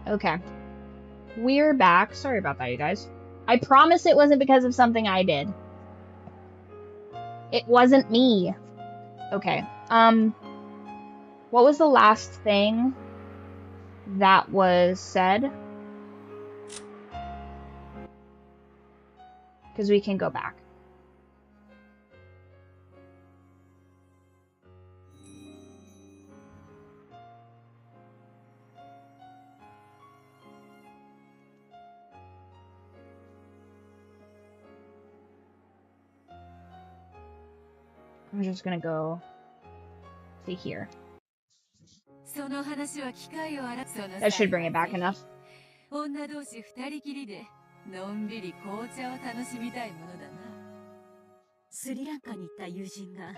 Okay. We're back. Sorry about that, you guys. I promise it wasn't because of something I did. It wasn't me. Okay. What was the last thing that was said? Because we can go back. I'm just gonna go to here. That should bring it back enough. 女同士二人きりでのんびり紅茶を楽しみたいものだな。スリランカに行った友人が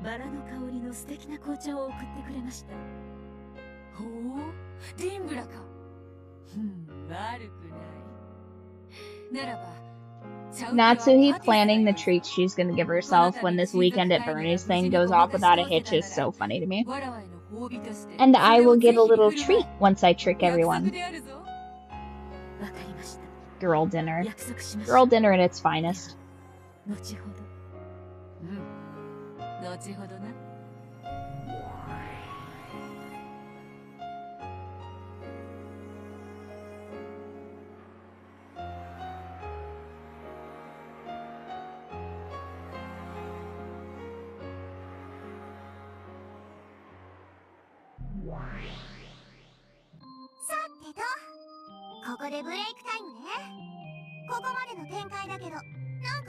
バラの香りの素敵な紅茶を送ってくれました。ほう、リングラか。悪くない。ならば。Natsuhi planning the treats she's gonna give herself when this weekend at Bernie's thing goes off without a hitch is so funny to me. And I will get a little treat once I trick everyone. Girl dinner. Girl dinner at its finest.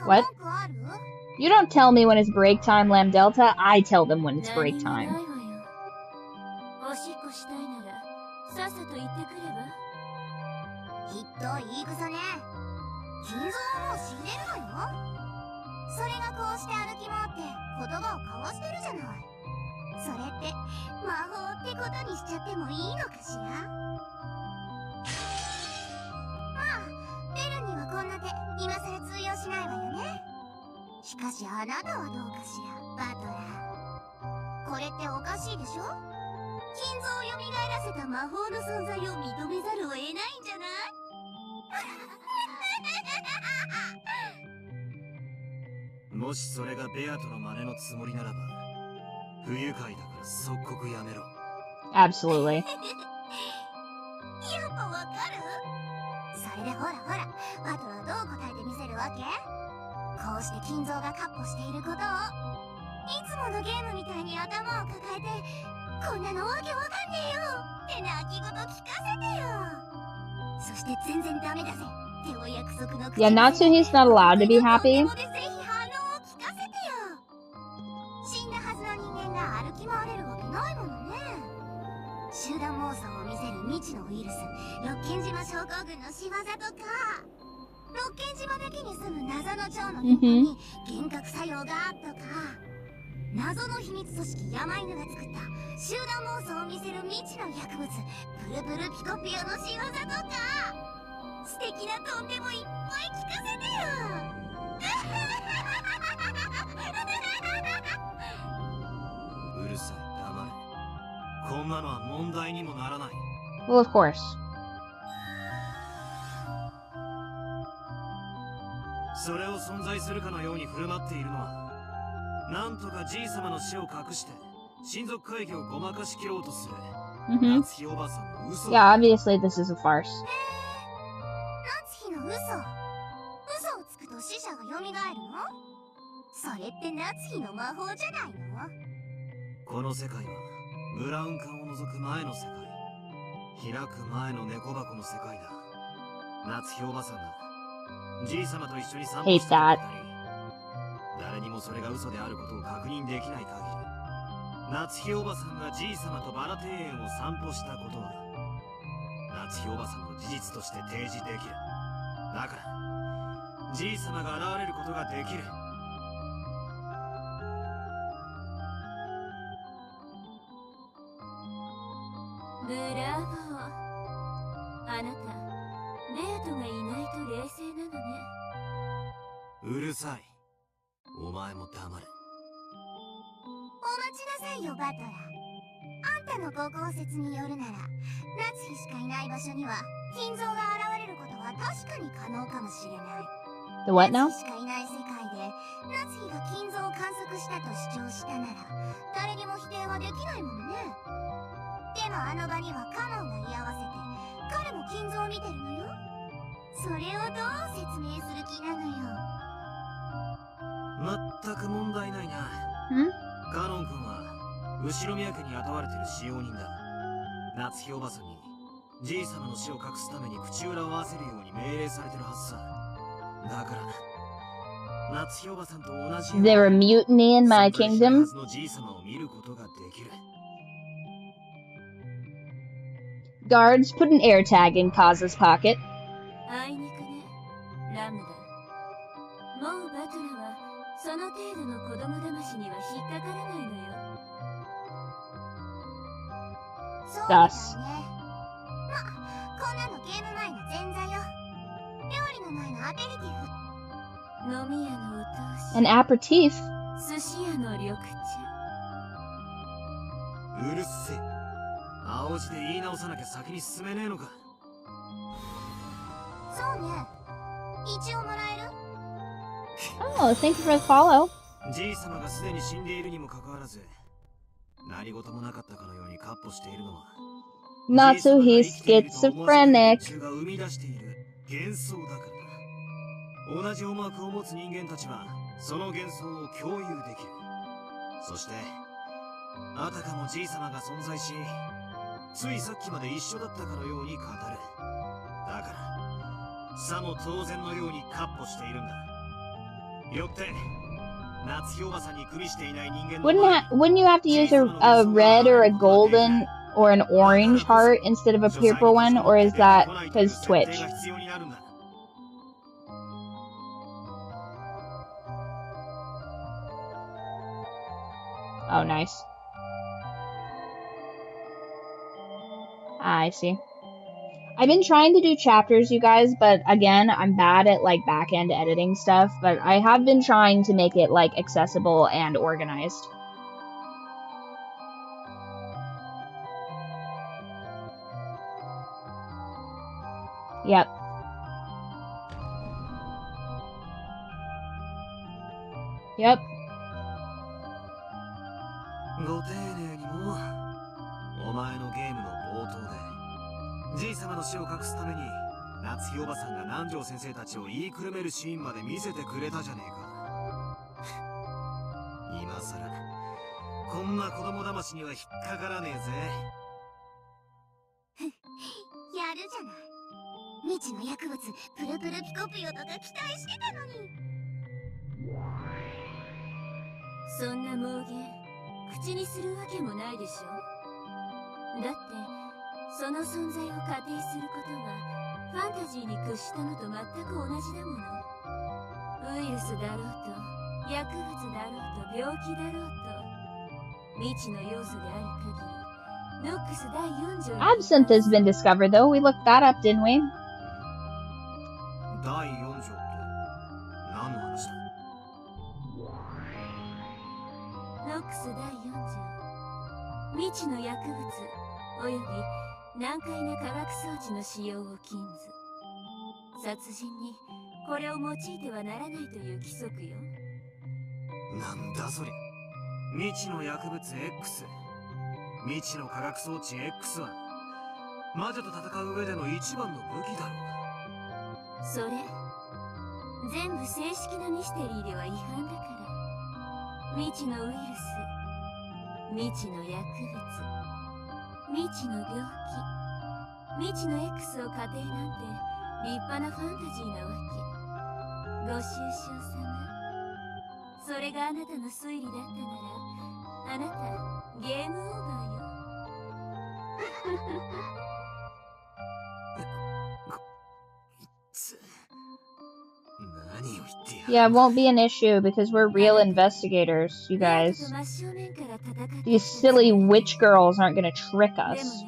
What? You don't tell me when it's break time, Lamb Delta. I tell them when it's break time. Absolutely. Yeah, Natsuhi's not allowed to be happy. Mm-hmm. 謎の秘密組織山犬が作った集団妄想を見せる未知の薬物ブルブルピコピオの仕業とか素敵なとんでもいっぱい聞かせてようるさい黙れこんなのは問題にもならない Well, of course. それを存在するかのように振る舞っているのはなんとかじい様の死を隠して親族会議をごまかしきろうとする。夏日おばさんの嘘。Yeah, obviously this is a farce. 夏日の嘘。嘘をつくと死者が蘇るの？それって夏日の魔法じゃないの？この世界はブラウン管を除く前の世界。開く前の猫箱の世界だ。夏日おばさんがじい様と一緒に散歩してたり。誰にもそれが嘘であることを確認できない限り夏日おばさんがじい様とバラ庭園を散歩したことは夏日おばさんの事実として提示できるだからじい様が現れることができるブラボーあなたベアトがいないと冷静なのねうるさいお前も黙れ。お待ちなさいよ、バトラー。あんたのご公説によるなら、夏日しかいな The what now? Hmm? カノン君は後ろ宮家に雇われてる使用人だ。夏日おばさんにじい様の死を隠すために口裏を合わせるように命令されてるはずさ。だから夏日おばさんと同じ There a mutiny in my kingdom? のじい様を見ることができる。Guards put an air tag in Kaza's pocket. あいにくね、ラムだ。もうバトラはその程度の子供騙しには引っかからないのよ。そうだね。ま、こんなのゲーム前の前座よ。料理の前のアペリティフ。飲み屋のお通し。An aperitif? 寿司屋の緑茶。うるせえ。青字で言い直さなきゃ先に進めねえのか。そうね。一応もらえる？ Oh, thank you for the follow. じい様がすでに死んでいるにもかかわらず、何事もなかったかのようにカッポしているのは、 Natsu, he's schizophrenic. が生み出している幻想だからだ。同じ思惑を持つ人間たちはその幻想を共有できる。そしてあたかもじい様が存在し、ついさっきまで一緒だったかのように語る。だからさも当然のようにカッポしているんだ。よって夏日おばさんに首していない人間の Wouldn't you have to use a red or a golden or an orange heart instead of a purple one, or is that because Twitch? Oh, nice. I see. I've been trying to do chapters, you guys, but again, I'm bad at like back-end editing stuff, but I have been trying to make it like accessible and organized. Yep. Yep. ご丁寧にも、お前のゲームの冒頭でじい様の死を隠すために夏日おばさんが南條先生たちを言いくるめるシーンまで見せてくれたじゃねえか。今さらこんな子供騙しには引っかからねえぜ。やるじゃない。未知の薬物プルプルピコピオとか期待してたのに。そんな妄言口にするわけもないでしょ。だってその存在を仮定することはファンタジーに屈したのと全く同じだもの。ウイルスだろうと薬物だろうと病気だろうと未知の要素である限り、ノックス第4条 Absinthe has been discovered, though. We looked that up, didn't we? 第4条って何の話だ。ノックス第4条、未知の薬物および難解な化学装置の使用を禁ず、殺人にこれを用いてはならないという規則よ。なんだそりゃ。未知の薬物 X、 未知の化学装置 X は魔女と戦う上での一番の武器だろうが。それ全部正式なミステリーでは違反だから。未知のウイルス、未知の薬物、未知の病気、未知の X を仮定なんて立派なファンタジーなわけ。ご愁傷様。それがあなたの推理だったなら、あなたゲームオーバーよ。Yeah, it won't be an issue because we're real investigators, you guys. These silly witch girls aren't gonna trick us.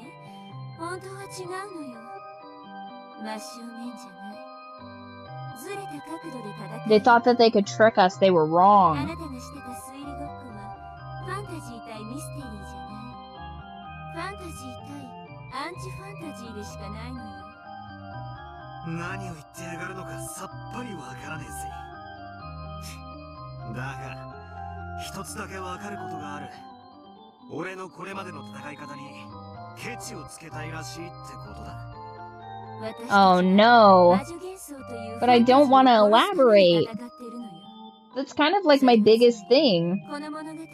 They thought that they could trick us. They were wrong. アンチファンタジーでしかないのよ。何を言ってやがるのかさっぱりわからねえぜ。だが一つだけわかることがある。俺のこれまでの戦い方にケチをつけたいらしいってことだ。Oh no. But I don't want to elaborate. That's kind of like my biggest thing. この物語を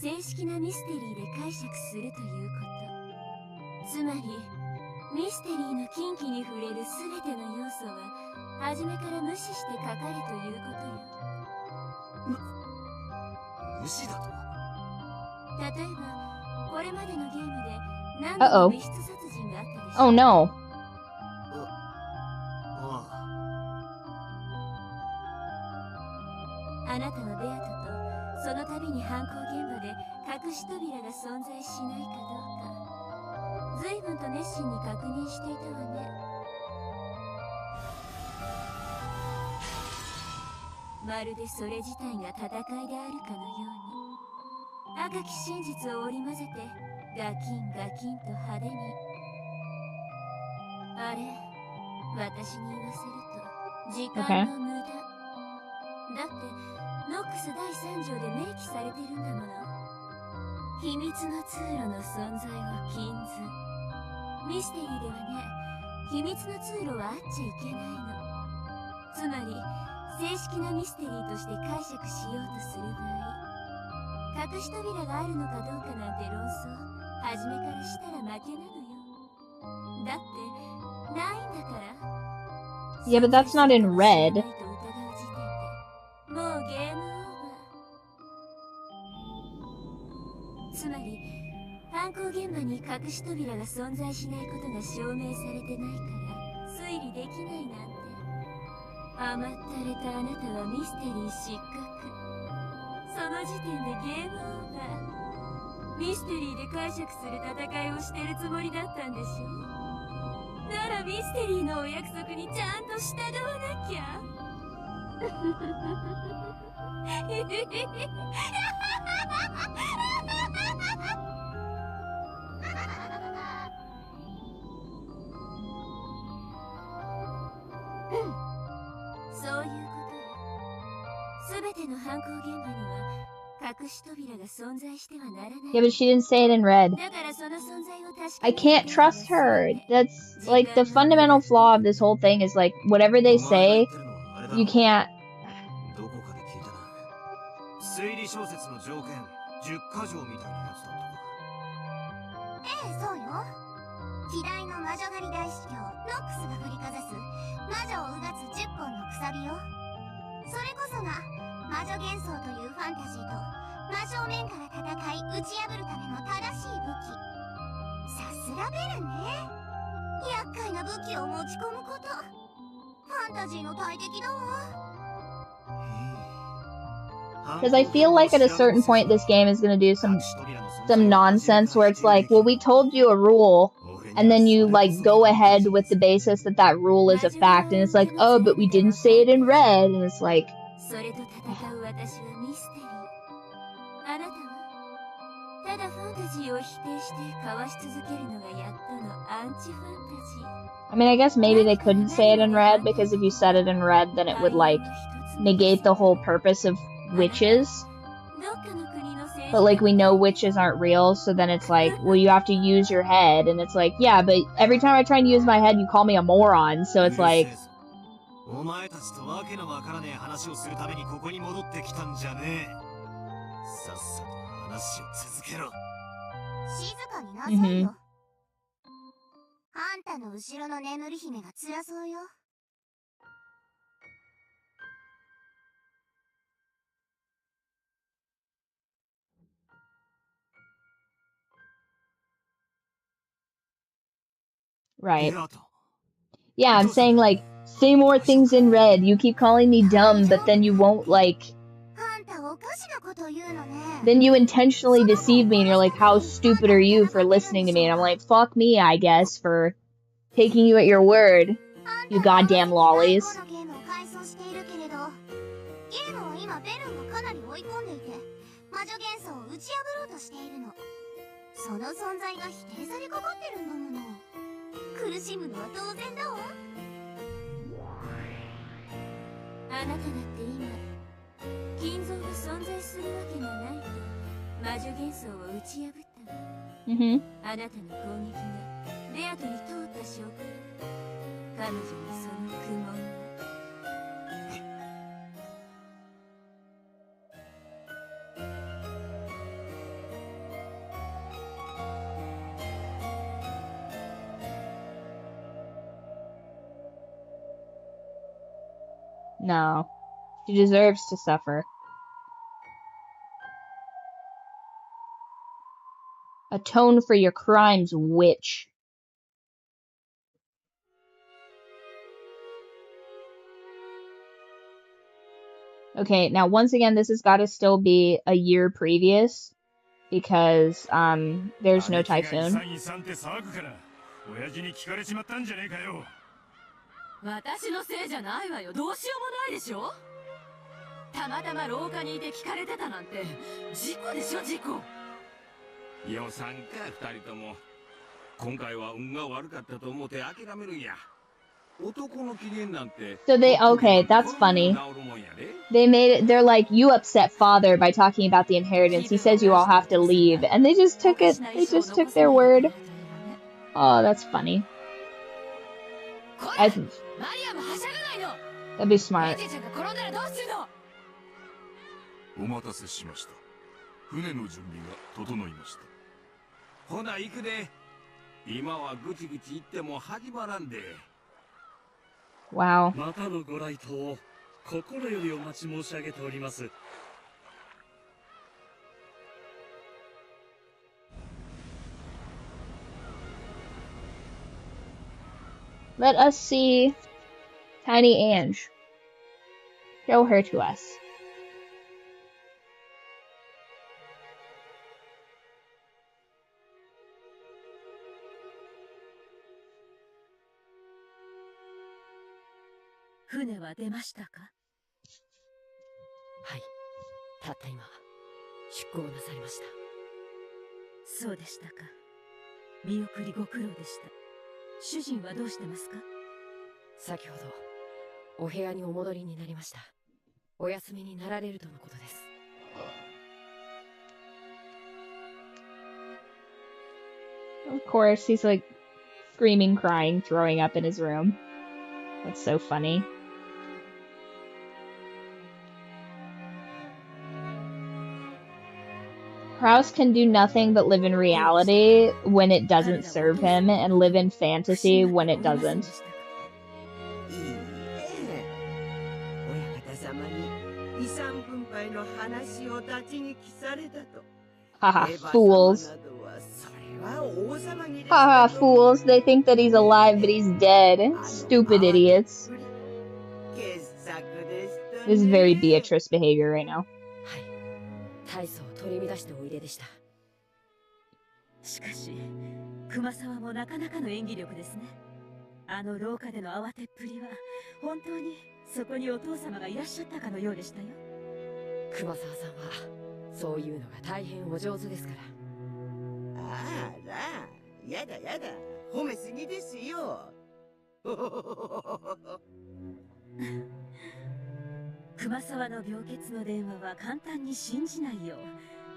正式なミステリーで解釈するということ。つまりミステリーの禁忌に触れるすべての要素は初めから無視して書かれということよ。無視だと？例えばこれまでのゲームで何度も密室殺人があったでしょ。Oh no. あなたはベアトとその度に犯行現場で隠し扉が存在しないかどうか随分と熱心に確認していたわね。まるでそれ自体が戦いであるかのように赤き真実を織り交ぜてガキンガキンと派手に。あれ、私に言わせると時間の無駄。だってノックス第3条で明記されてるんだもの。秘密の通路の存在は禁ず。ミステリーではね、秘密の通路はあっちゃいけないの。つまり正式なミステリーとして解釈しようとする場合、隠し扉があるのかどうかなんて論争初めからしたら負けなのよ。だってないんだから。 Yeah, but that's not in red. もうゲームオーバー。つまり犯行現場に隠し扉が存在しないことが証明されてないから推理できないなんて。甘ったれたあなたはミステリー失格。その時点でゲームオーバー。ミステリーで解釈する戦いをしてるつもりだったんでしょ。ならミステリーのお約束にちゃんと従わなきゃ。そういうことよ。すべての犯行現場には隠し扉が存在してはならない。 Yeah, but she didn't say it in red. だからその存在を確か I can't trust her. That's like the fundamental flaw of this whole thing is like whatever they say, you can't. どこかで聞いたな。推理小説の条件10か条みたいなやつだったか。ええ、そうよ。希代の魔女狩り大司教ノックスが振りかざす魔女をうがつ10本のくさびよ。それこそが魔女幻想というファンタジーと真正面から戦い打ち破るための正しい武器。さすがベルね。厄介な武器を持ち込むことファンタジーの大敵だわ。Because I feel like at a certain point this game is going to do some nonsense where it's like, well, we told you a rule, and then you like go ahead with the basis that that rule is a fact, and it's like, oh, but we didn't say it in red, and it's like... それと戦う私はミステリー。あなたはただファンタジーを否定してかわし続けるのがやっとのアンチファンタジー。 I mean, I guess maybe they couldn't say it in red, because if you said it in red, then it would like negate the whole purpose of witches. But like we know witches aren't real, so then it's like, well, you have to use your head, and it's like, yeah, but every time I try and use my head, you call me a moron, so it's like... お前たちとわけのわからねえ話をするためにここに戻ってきたんじゃねえ。さっさと話を続けろ。静かになさいよ。あんたの後ろの眠り姫が辛そうよ。Right. Yeah, I'm saying like, say more things in red. You keep calling me dumb, but then you won't like... Then you intentionally deceive me and you're like, how stupid are you for listening to me? And I'm like, fuck me, I guess, for taking you at your word. You goddamn lollies. その存在が否定されかかってるんだもの。苦しむのは当然だわ。あなただって今金像が存在するわけがないと魔女幻想を打ち破ったの。あなたの攻撃がベアトに通った証拠。彼女にその苦悶は。No. She deserves to suffer. Atone for your crimes, witch. Okay, now once again, this has got to still be a year previous because there's no typhoon. 私のせいじゃないわよ。どうしようもないでしょ。たまたま廊下にいて聞かれてたなんて事故でしょ、事故。予算か二人とも。今回は運が悪かったと思って諦めるんや。男の機嫌なんて。So they okay, that's funny. They made it. They're like, you upset father by talking about the inheritance. He says you all have to leave, and they just took it. They just took their word. Oh, that's funny. That'd be smart. お待たせしました。船の準備が整いました。ほな行くで。今はぐちぐち言っても始まらんで。Wow. またのご来島を心よりお待ち申し上げております。Let us see Tiny Ange. Show her to us. "船は出ましたか?" はい、たった今出港なさりました。そうでしたか。見送りご苦労でした。主人はどうしてますか？先ほどお部屋にお戻りになりました。お休みになられるとのことです。Of course, he's like screaming, crying, throwing up in his room. That's so funny. Kraus can do nothing but live in reality when it doesn't serve him, and live in fantasy when it doesn't. Haha, fools. Haha, fools. They think that he's alive, but he's dead. Stupid idiots. This is very Beatrice behavior right now. 大層取り乱しておいででした。しかし、熊沢もなかなかの演技力ですね。あの廊下での慌てっぷりは、本当にそこにお父様がいらっしゃったかのようでしたよ。熊沢さんはそういうのが大変お上手ですから。あら、やだやだ、褒めすぎですよ。熊沢の病欠の電話は簡単に信じないよ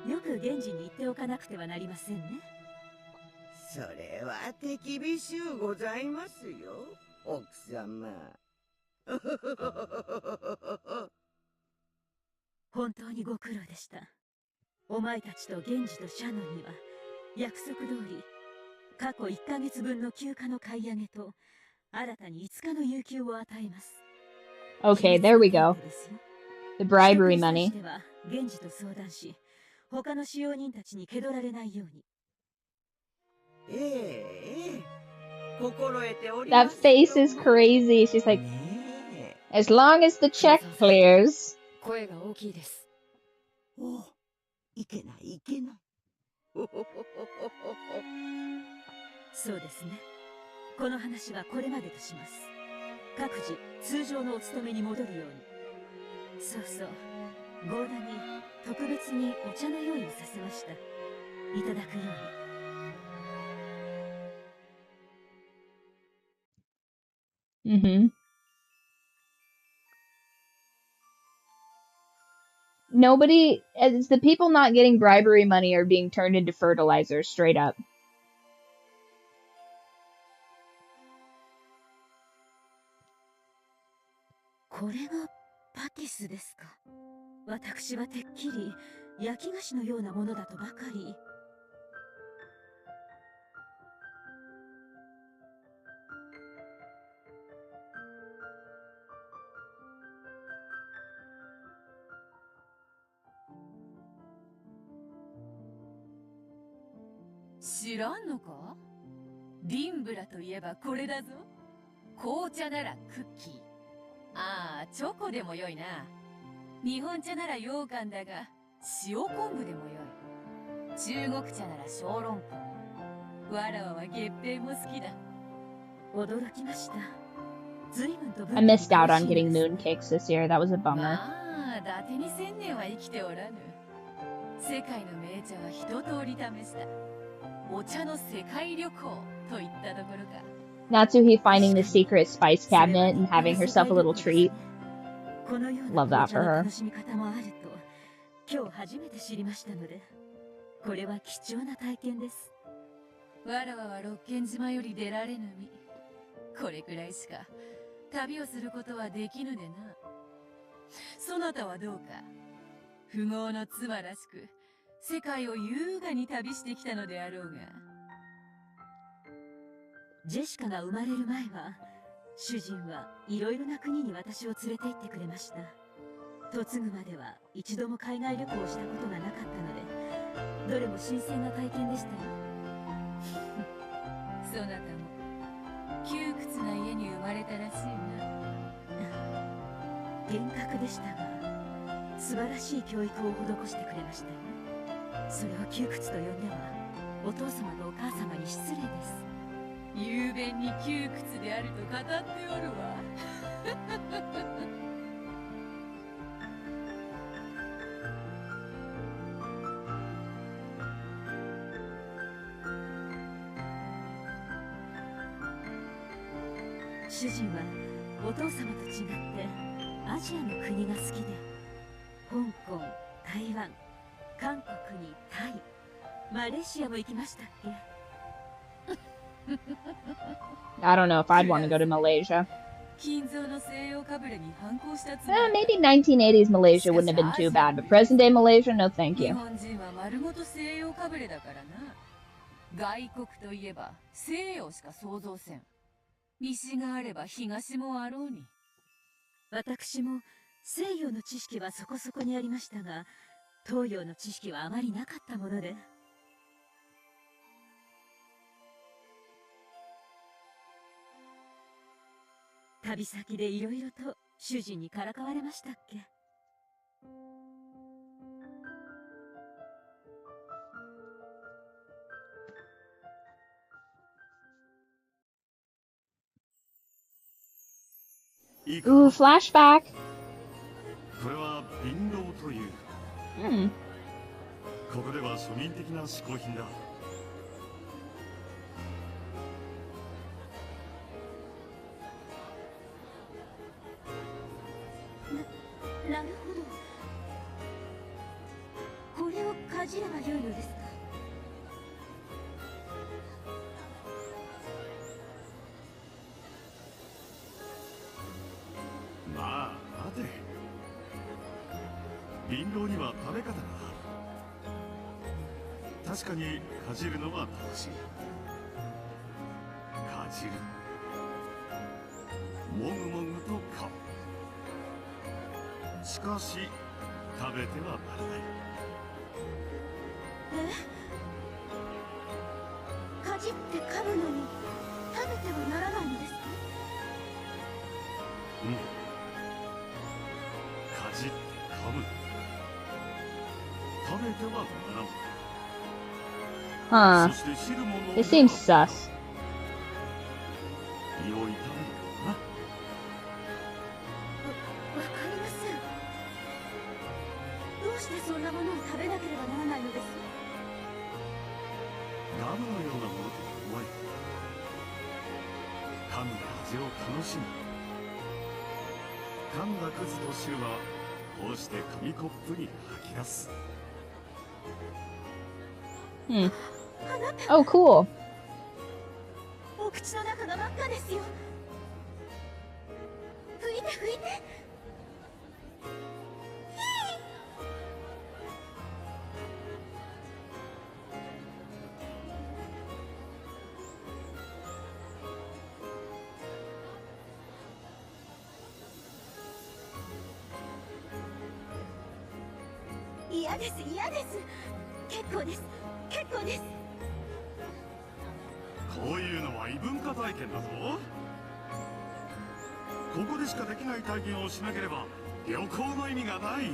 う、よく現地に行っておかなくてはなりませんね。それは手厳しゅうございますよ、奥様。本当にご苦労でした。お前たちと源氏とシャノンには約束通り過去1ヶ月分の休暇の買い上げと新たに5日の有給を与えます。Okay, there we go. The bribery money. That face is crazy. She's like, as long as the check clears. 声が大きいです。お、いけないいけない。そうですね。この話はこれまでとします。各自通常のお勤めに戻るように。そうそう、ゴーダに特別にお茶の用意をさせました。いただくように。Mm-hmm. Nobody, it's the people not getting bribery money are being turned into fertilizer, straight up. これがパティスですか。私はてっきり焼き菓子のようなものだとばかり。知らんのか？リンブラといえばこれだぞ。紅茶ならクッキー。ああ、チョコでもよいな。日本茶なら羊羹だが、塩昆布でもよい。中国茶なら小籠包。わらわは月餅も好きだ。驚きました。随分と I missed out on getting mooncakes this year. That was a bummer. ああ、伊達に千年は生きておらぬ。世界の名茶は一通り試した。お茶の世界旅行といったところか。Natsuhi finding the secret spice cabinet and having herself a little treat. Love that for her. 今日初めて知りましたので、これは貴重な体験です。わらわは六軒島より出られぬ身。これくらいしか旅をすることはできぬでな。そなたはどうか。富豪の妻らしく世界を優雅に旅してきたのであろうが。ジェシカが生まれる前は、主人はいろいろな国に私を連れて行ってくれました。嫁ぐまでは一度も海外旅行をしたことがなかったので、どれも新鮮な体験でしたよ。そなたも窮屈な家に生まれたらしいな。厳格でしたが、素晴らしい教育を施してくれましたよ。それを窮屈と呼んでは、お父様とお母様に失礼です。雄弁に窮屈であると語っておるわ。主人はお父様と違ってアジアの国が好きで、香港、台湾、韓国にタイ、マレーシアも行きましたっけ？ I don't know if I'd want to go to Malaysia. Maybe 1980s Malaysia wouldn't have been too bad, but present day Malaysia, no thank you. 外国といえば西洋しか想像せん。西があれば東もあろうに。私も西洋の知識はそこそこにありましたが、東洋の知識はあまりなかったもので。旅先でいろいろと主人にからかわれましたっけ？Ooh, flashback. これは貧乏という。ここでは庶民的な嗜好品だ。なるほど。これをかじればよいのですか？まあ待て。貧乏には食べ方がある。確かにかじるのは楽しい。かじる。もぐもぐと噛む。しかし食べてはならない。かじって噛むのに食べてはならないのですか？うん。かじって噛む。食べてはならない。Huh. そして汁物を It seems sus. 胃を痛めるよな。わかりません。どうしてそんなものを食べなければならないのです？ガムのようなものと思え。噛むが始味を楽しむ。噛んだクズと汁はこうして紙コップに吐き出す。Oh, cool. お口の中が真っ赤ですよ。拭いて拭いて。嫌です嫌です。結構です結構です。こういうのは異文化体験だぞ。ここでしかできない体験をしなければ旅行の意味がない。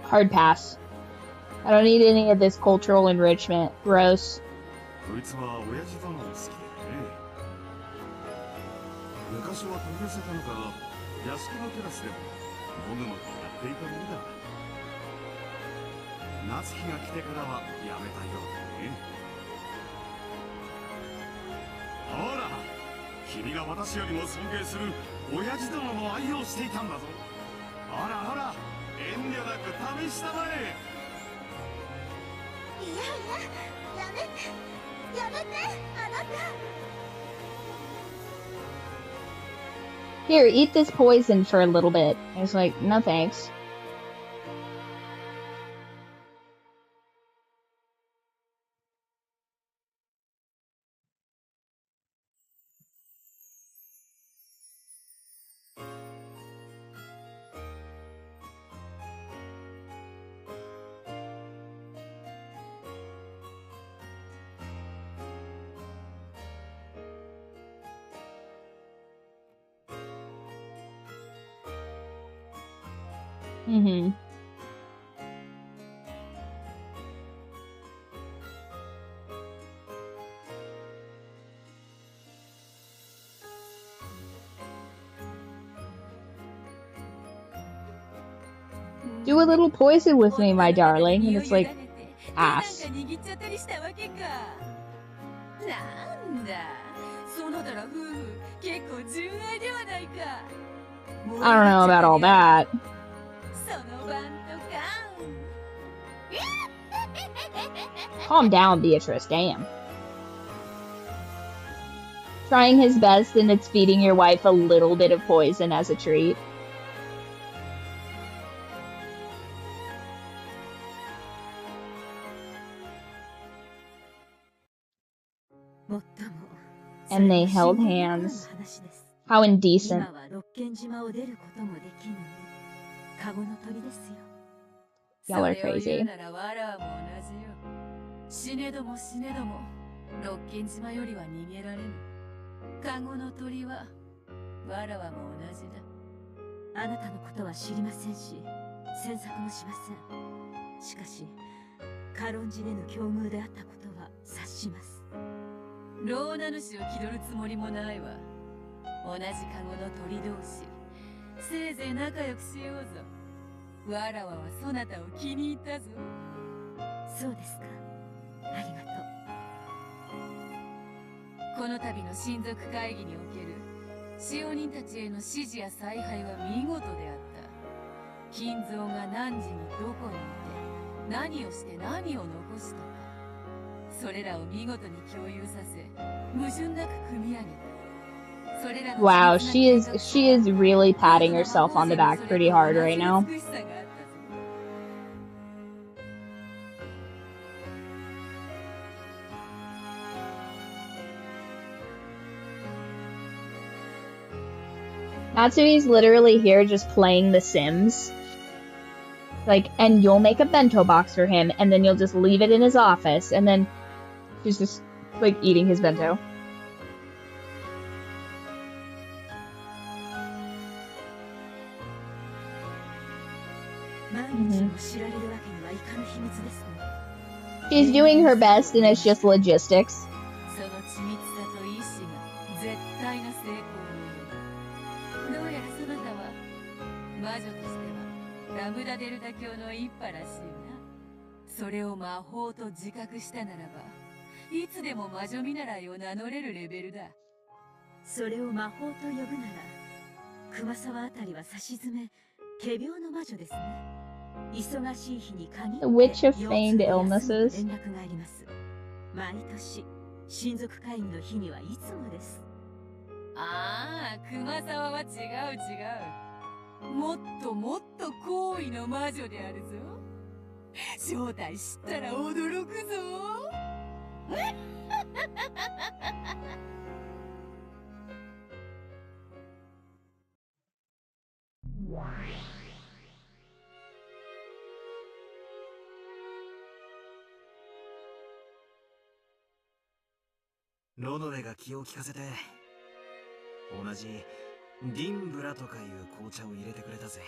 Hard pass. I don't need any of this cultural enrichment. Gross. こいつは親父殿も好きでね。昔は飛び寄せたのか屋敷のテラスでももぐもぐやっていたものだ。夏日が来てからはやめたようだね。ほら、君が私よりも尊敬する親父殿も愛用していたんだぞ。ほらほら、遠慮なく試したまえ。いやいや、やめてやめて、あなた。 Here, eat this poison for a little bit. I was like, no thanks. Do a little poison with me, my darling. And it's like, ass. I don't know about all that. Calm down, Beatrice, damn. Trying his best and it's feeding your wife a little bit of poison as a treat. And they held hands. How indecent. Y'all are crazy. Wow, she is really patting herself on the back pretty hard right now. Natsui's literally here just playing The Sims. Like, and you'll make a bento box for him, and then you'll just leave it in his office, and then she's just, like, eating his bento. She's doing her best, and it's just logistics. それを魔法と呼ぶなら、熊沢あたりは差し詰め、仮病の魔女ですね。忙しい日に限って The Witch of Feigned Illnesses. 連絡があります。毎年親族会議の日にはいつもです。ああ、熊沢は違う違う。もっともっと高位の魔女であるぞ。正体知ったら驚くぞ。ロノレが気を利かせて、同じディンブラとかいう紅茶を入れてくれたぜ。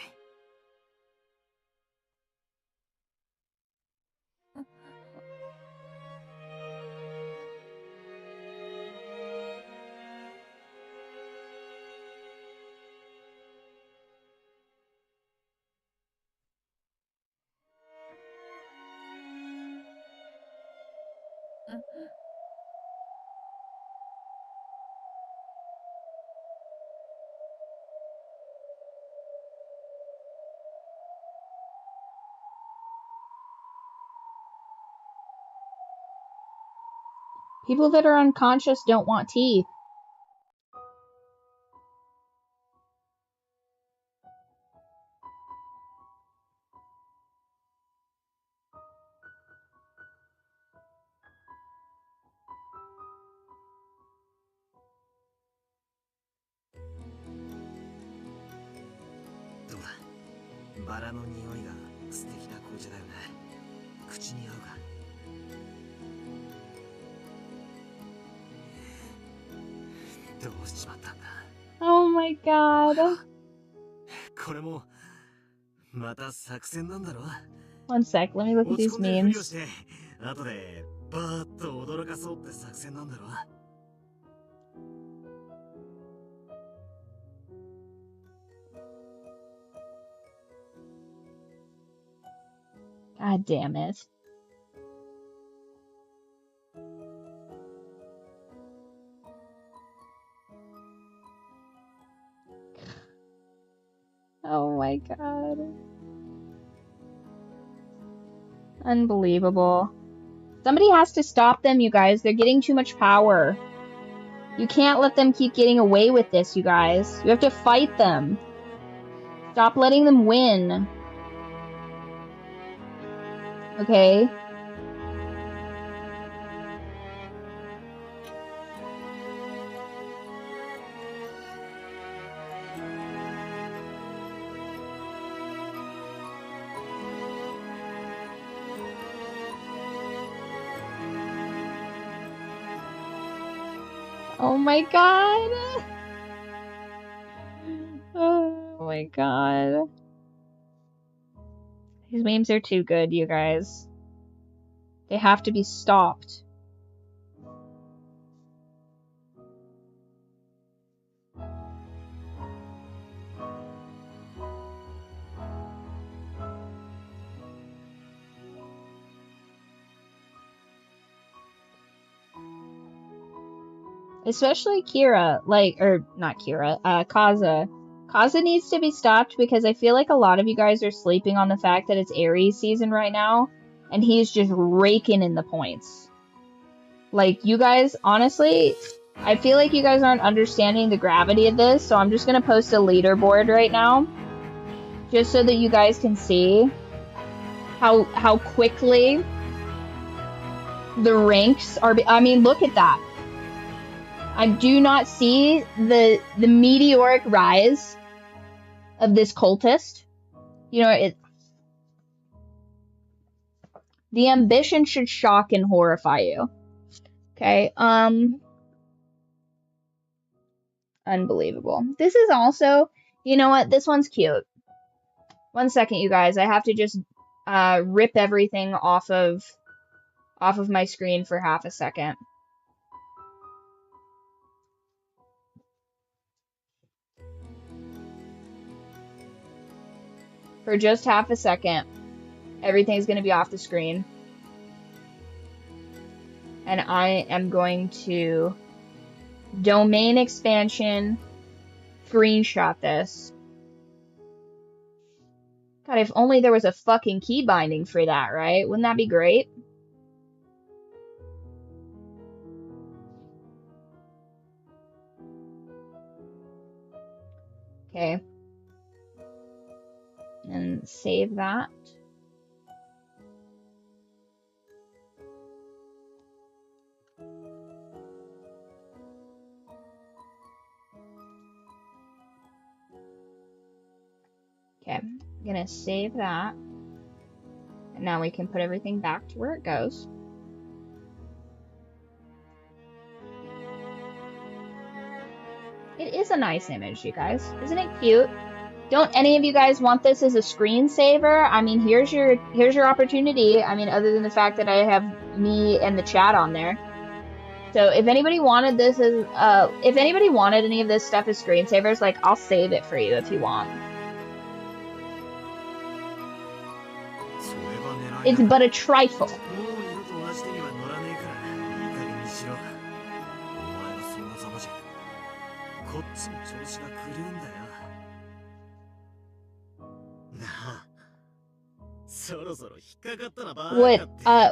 People that are unconscious don't want tea. How? バラの匂いが素敵な紅茶だよね。口に合うか。どうしちまったんだ。Oh my god. これもまた作戦なんだろ。One sec, let me look at 落ち these 込んでるふりを memes. して後でバーッと驚かそうって作戦なんだろ。God damn it. Oh my god. Unbelievable. Somebody has to stop them, you guys. They're getting too much power. You can't let them keep getting away with this, you guys. You have to fight them. Stop letting them win. Okay? Oh my god! Oh my god. These memes are too good, you guys. They have to be stopped. Especially Kira, or not Kira, Kaza. Kaza needs to be stopped because I feel like a lot of you guys are sleeping on the fact that it's Aries season right now, and he's just raking in the points. Like, you guys, honestly, I feel like you guys aren't understanding the gravity of this, so I'm just gonna post a leaderboard right now, just so that you guys can see how quickly the ranks are. I mean, look at that. I do not see the meteoric rise of this cultist. You know, the ambition should shock and horrify you. Okay, unbelievable. This is also, you know what, this one's cute. One second, you guys, I have to just rip everything off of my screen for half a second. For just half a second, everything's going to be off the screen. And I am going to Domain expansion. Screenshot this. God, if only there was a fucking key binding for that, right? Wouldn't that be great? Okay. And save that. Okay, I'm gonna save that. And now we can put everything back to where it goes. It is a nice image, you guys. Isn't it cute? Don't any of you guys want this as a screensaver? I mean, here's your opportunity. I mean, other than the fact that I have me and the chat on there. So if anybody wanted this as if anybody wanted any of this stuff as screensavers, like, I'll save it for you if you want. It's but a trifle.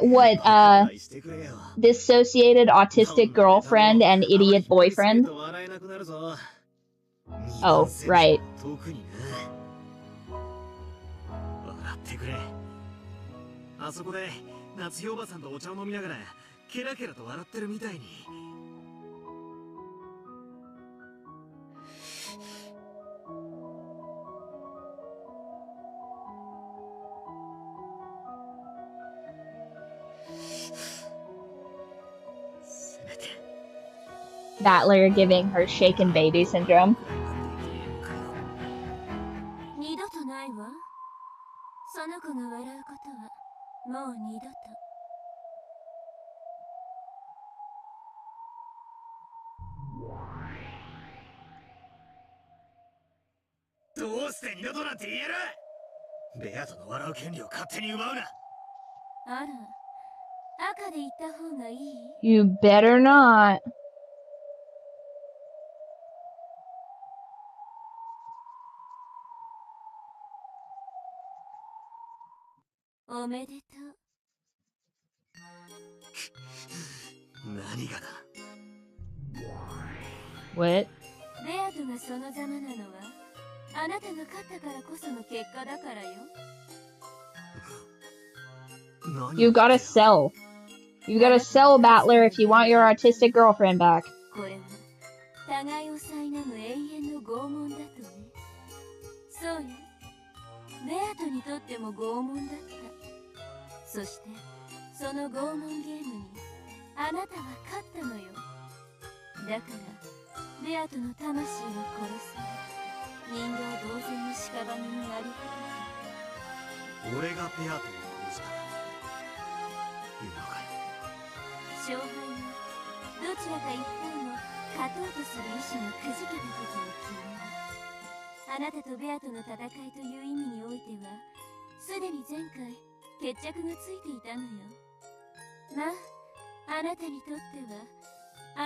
What, dissociated autistic girlfriend and idiot boyfriend? Oh, right. Battler giving her shaken baby syndrome. You better not. What? You gotta sell. You gotta sell, Battler, if you want your autistic girlfriend back.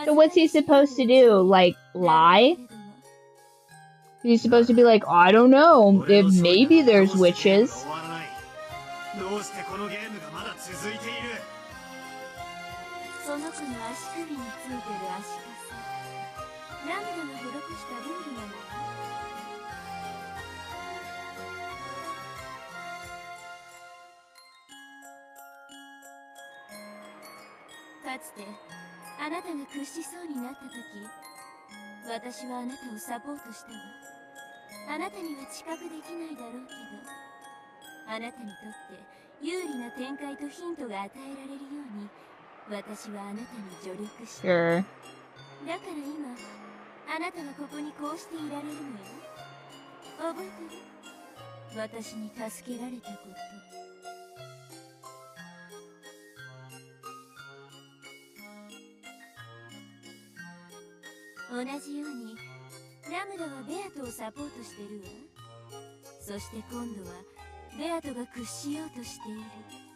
So what's he supposed to do? Like, lie? He's supposed to be like, I don't know, if maybe there's witches. Sure.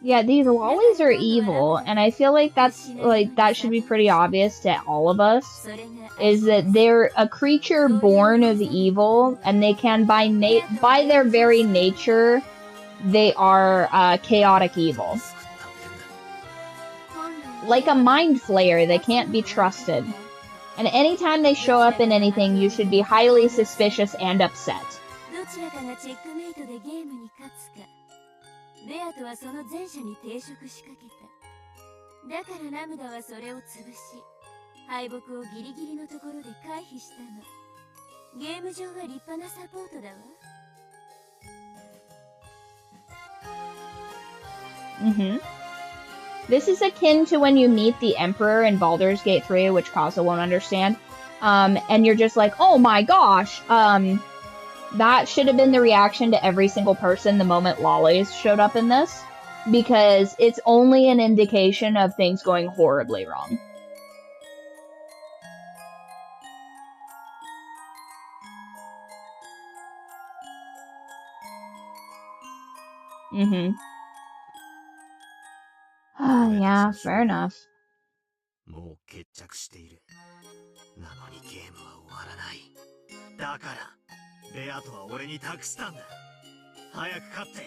Yeah, these lollies are evil, and I feel like that should be pretty obvious to all of us, is that they're a creature born of evil, and they can, by their very nature, they are chaotic evil. Like a mind flayer, they can't be trusted. And anytime they show up in anything, you should be highly suspicious and upset. レアとはその前者に抵触しかけた。だからラムダはそれを潰し、敗北をギリギリのところで回避したの。ゲーム上は立派なサポートだわ。This is akin to when you meet the Emperor in Baldur's Gate 3, which Kaza won't understand. And you're just like, oh my gosh, that should have been the reaction to every single person the moment lollies showed up in this, because it's only an indication of things going horribly wrong. Yeah, fair enough. もう決着している。なのにゲームは終わらない。だから、レアとは俺に託したんだ。早く勝って、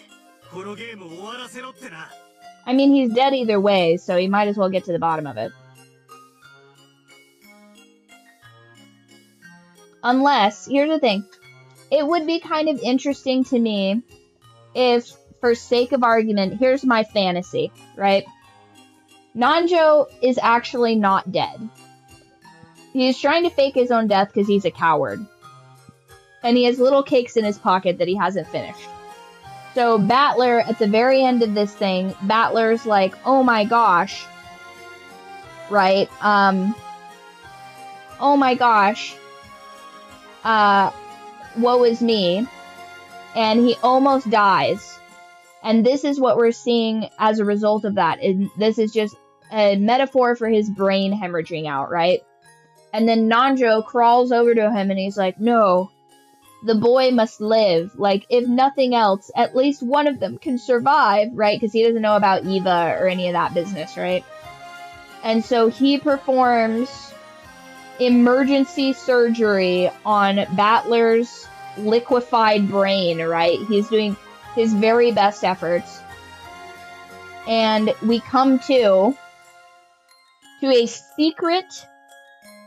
このゲームを終わらせろってな。I mean, he's dead either way, so he might as well get to the bottom of it. Unless, here's the thing. It would be kind of interesting to me if, for sake of argument, here's my fantasy, right? Nanjo is actually not dead. He's trying to fake his own death because he's a coward. And he has little cakes in his pocket that he hasn't finished. So Battler, at the very end of this thing, Battler's like, oh my gosh. Right? Oh my gosh. Woe is me. And he almost dies. And this is what we're seeing as a result of that. This is just a metaphor for his brain hemorrhaging out, right? And then Nanjo crawls over to him and he's like, no, the boy must live. Like, if nothing else, at least one of them can survive, right? Because he doesn't know about Eva or any of that business, right? And so he performs emergency surgery on Battler's liquefied brain, right? He's doing his very best efforts. And we come to a secret,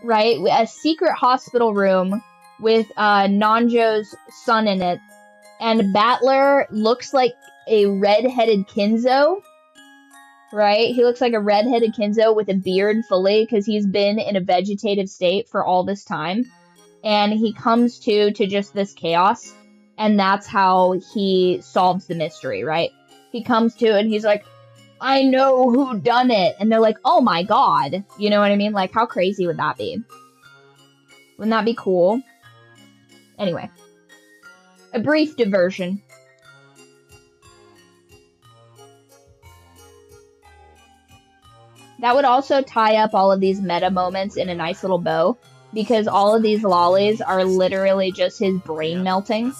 right? A secret hospital room with Nanjo's son in it. And Battler looks like a red-headed Kinzo, right? He looks like a red-headed Kinzo with a beard fully, because he's been in a vegetative state for all this time. And he comes to just this chaos. And that's how he solves the mystery, right? He comes to and he's like, I know who done it. And they're like, oh my god. You know what I mean? Like, how crazy would that be? Wouldn't that be cool? Anyway. A brief diversion. That would also tie up all of these meta moments in a nice little bow, because all of these lollies are literally just his brain melting.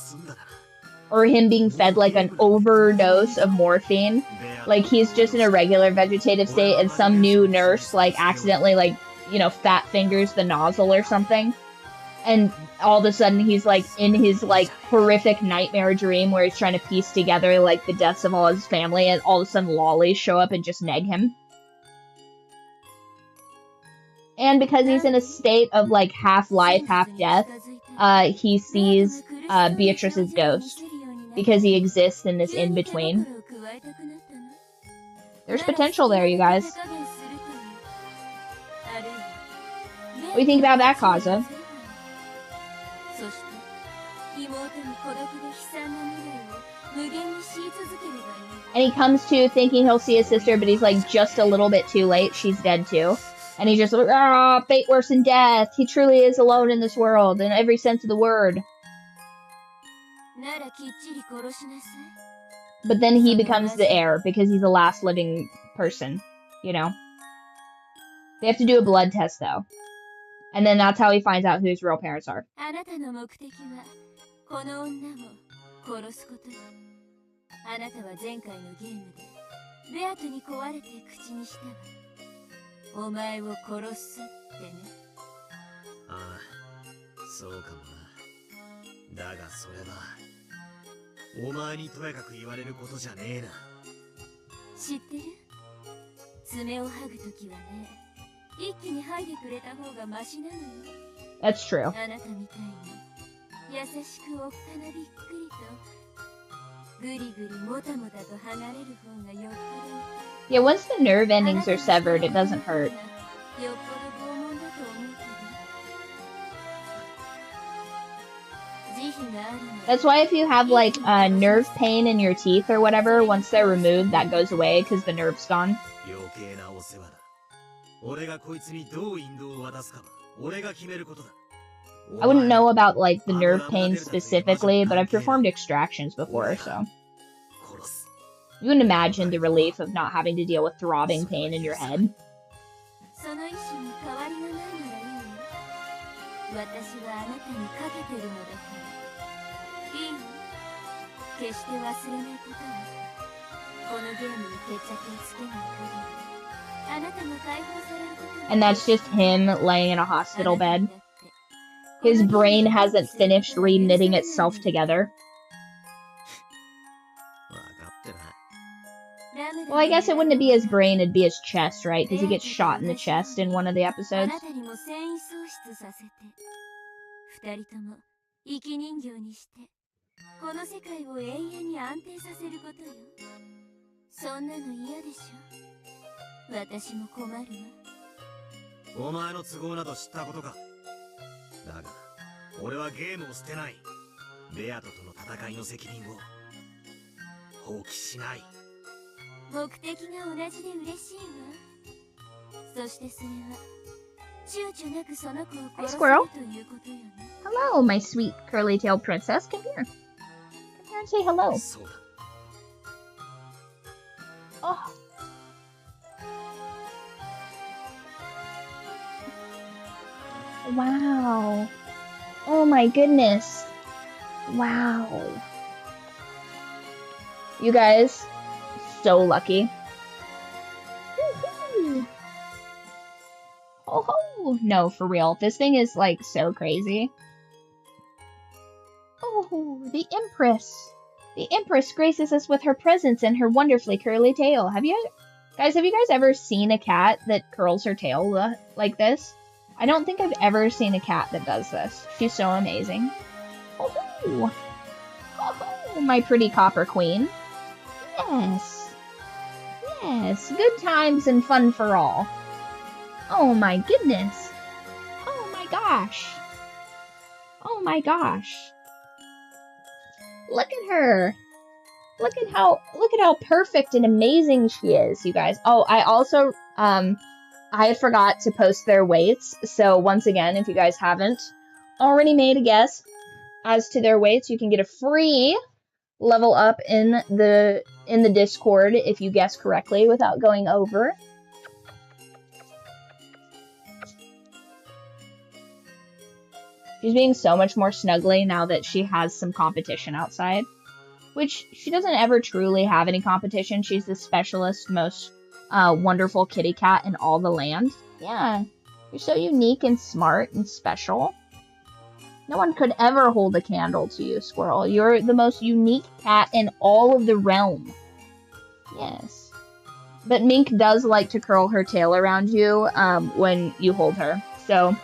Or him being fed like an overdose of morphine. Like, he's just in a regular vegetative state and some new nurse, like, accidentally, like, you know, fat fingers the nozzle or something. And all of a sudden he's, like, in his, like, horrific nightmare dream where he's trying to piece together, like, the deaths of all his family, and all of a sudden lollies show up and just neg him. And because he's in a state of, like, half life, half death, he sees Beatrice's ghost. Because he exists in this in-between. There's potential there, you guys. What do you think about that, Kaza? And he comes to thinking he'll see his sister, but he's like just a little bit too late. She's dead too. And he's just like, ah, fate worse than death. He truly is alone in this world, in every sense of the word. But then he becomes the heir, because he's the last living person, you know? They have to do a blood test, though. And then that's how he finds out who his real parents are. ベアトに壊れて口にしたわ。お前を殺すってね。ああ、そうかもな。だがそれはお前にとやかく言われることじゃねえな。知ってる？爪を剥ぐときはね、一気に剥いでくれた方がマシなのよ。 That's true. あなたみたいに優しくおっかなびっくりとぐりぐりもたもたと離れる方がよっぽど。 Yeah, once the nerve endings are severed, it doesn't hurt. よっぽど拷問だと思うけど。慈悲があるの。 That's why if you have like nerve pain in your teeth or whatever, once they're removed, that goes away because the nerve's gone. 余計なお世話だ。俺がこいつにどう引導を渡すかは俺が決めることだ。 I wouldn't know about like the nerve pain specifically, but I've performed extractions before, so you can imagine the relief of not having to deal with throbbing pain in your head. その意志に変わりがないならいいよ。私はあなたにかけてるのだから。いいよ。決して忘れないことは。このゲームに決着をつけない限り、あなたが解放されることは。 And that's just him laying in a hospital bed. His brain hasn't finished reknitting itself together. Well, I guess it wouldn't be his brain, it'd be his chest, right? Because he gets shot in the chest in one of the episodes. 二人とも生き人形にしてこの世界を永遠に安定させることよ。そんなの嫌でしょ。私も困るわ。お前の都合など知ったことか。だが俺はゲームを捨てない。ベアトとの戦いの責任を放棄しない。目的が同じで嬉しいわ。そしてそれは躊躇なくその子を殺すということよね。 Hello, my sweet curly-tailed princess. Come here. Come here and say hello. そうだ。 Oh. Wow. Oh my goodness. Wow. You guys, so lucky. Woo-hoo. Oh, no, for real. This thing is, like, so crazy. Oh, the Empress. The Empress graces us with her presence and her wonderfully curly tail. Have you guys ever seen a cat that curls her tail like this? I don't think I've ever seen a cat that does this. She's so amazing. Oh, oh, my pretty copper queen. Yes. Yes, good times and fun for all. Oh my goodness. Oh my gosh. Oh my gosh. Look at her. Look at how perfect and amazing she is, you guys. Oh, I also I forgot to post their weights. So once again, if you guys haven't already made a guess as to their weights, you can get a free level up in the Discord if you guess correctly without going over. She's being so much more snuggly now that she has some competition outside. Which, she doesn't ever truly have any competition. She's the specialist, most wonderful kitty cat in all the land. Yeah, you're so unique and smart and special. No one could ever hold a candle to you, Squirrel. You're the most unique cat in all of the realm. Yes. But Mink does like to curl her tail around you when you hold her. So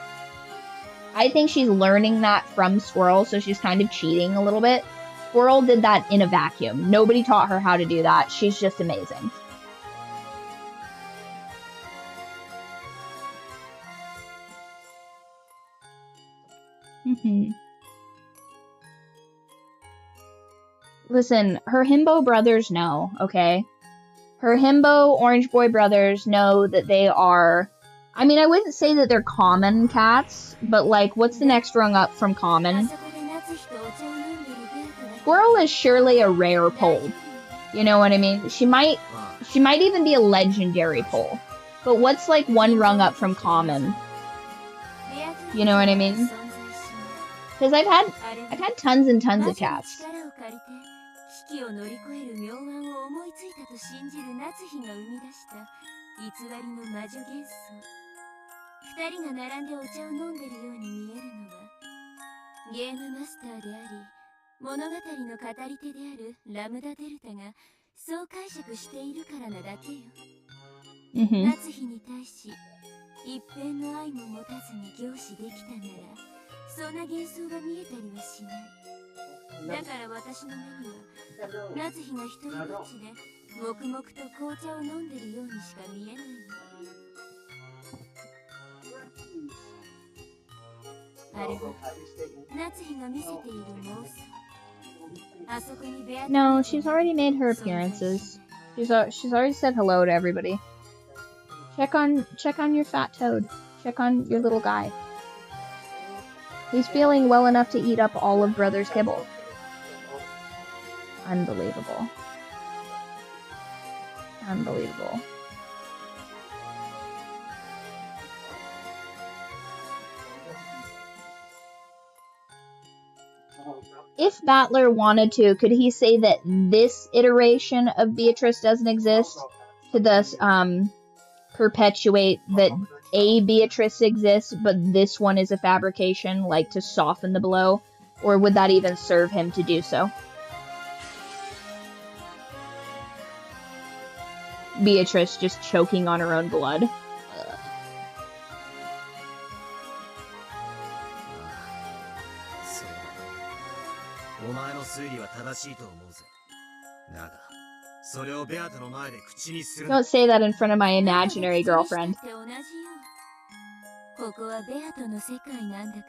I think she's learning that from Squirrel, so she's kind of cheating a little bit. Squirrel did that in a vacuum. Nobody taught her how to do that. She's just amazing. Listen, her himbo brothers know, okay? Her himbo orange boy brothers know that they are... I mean, I wouldn't say that they're common cats, but like, what's the next rung up from common? Squirrel is surely a rare pole. You know what I mean? She might even be a legendary pole. But what's like one rung up from common? You know what I mean? Because I've had tons and tons of cats. 危機を乗り越える妙案を思いついたと信じる夏日が生み出した偽りの魔女幻想。二人が並んでお茶を飲んでるように見えるのは、ゲームマスターであり物語の語り手であるラムダデルタがそう解釈しているからなだけよ。夏日に対し一片の愛も持たずに凝視できたなら、そんな幻想が見えたりはしない。だから私の目には夏日が一人ぼっちで黙々と紅茶を飲んでるようにしか見えないの。あれは夏日が見せている妄想。あそこにベア No, she's already made her appearances. She's already said hello to everybody. Check on your fat toad. Check on your little guy. He's feeling well enough to eat up all of Brother's kibble. Unbelievable. Unbelievable. If Battler wanted to, could he say that this iteration of Beatrice doesn't exist to thus perpetuate that a Beatrice exists, but this one is a fabrication, like to soften the blow? Or would that even serve him to do so? Beatrice just choking on her own blood. Don't say that in front of my imaginary girlfriend. ここはベアトの世界なんだか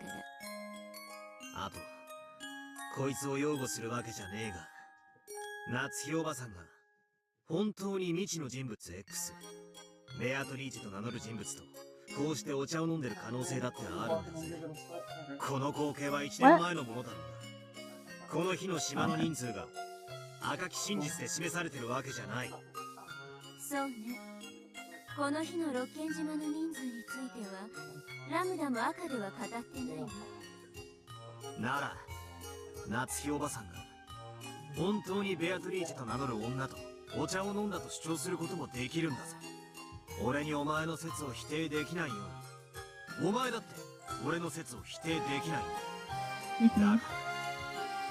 ら。あと、こいつを擁護するわけじゃねえが、夏日おばさんが本当に未知の人物 X、ベアトリーチと名乗る人物とこうしてお茶を飲んでる可能性だってあるんだぜ。この光景は1年前のものだろうが、この日の島の人数が赤き真実で示されてるわけじゃない。そうね。この日の六軒島の人数についてはラムダも赤では語ってないわ。なら夏日おばさんが本当にベアトリーチと名乗る女とお茶を飲んだと主張することもできるんだぜ。俺にお前の説を否定できないように、お前だって俺の説を否定できないんだ。だから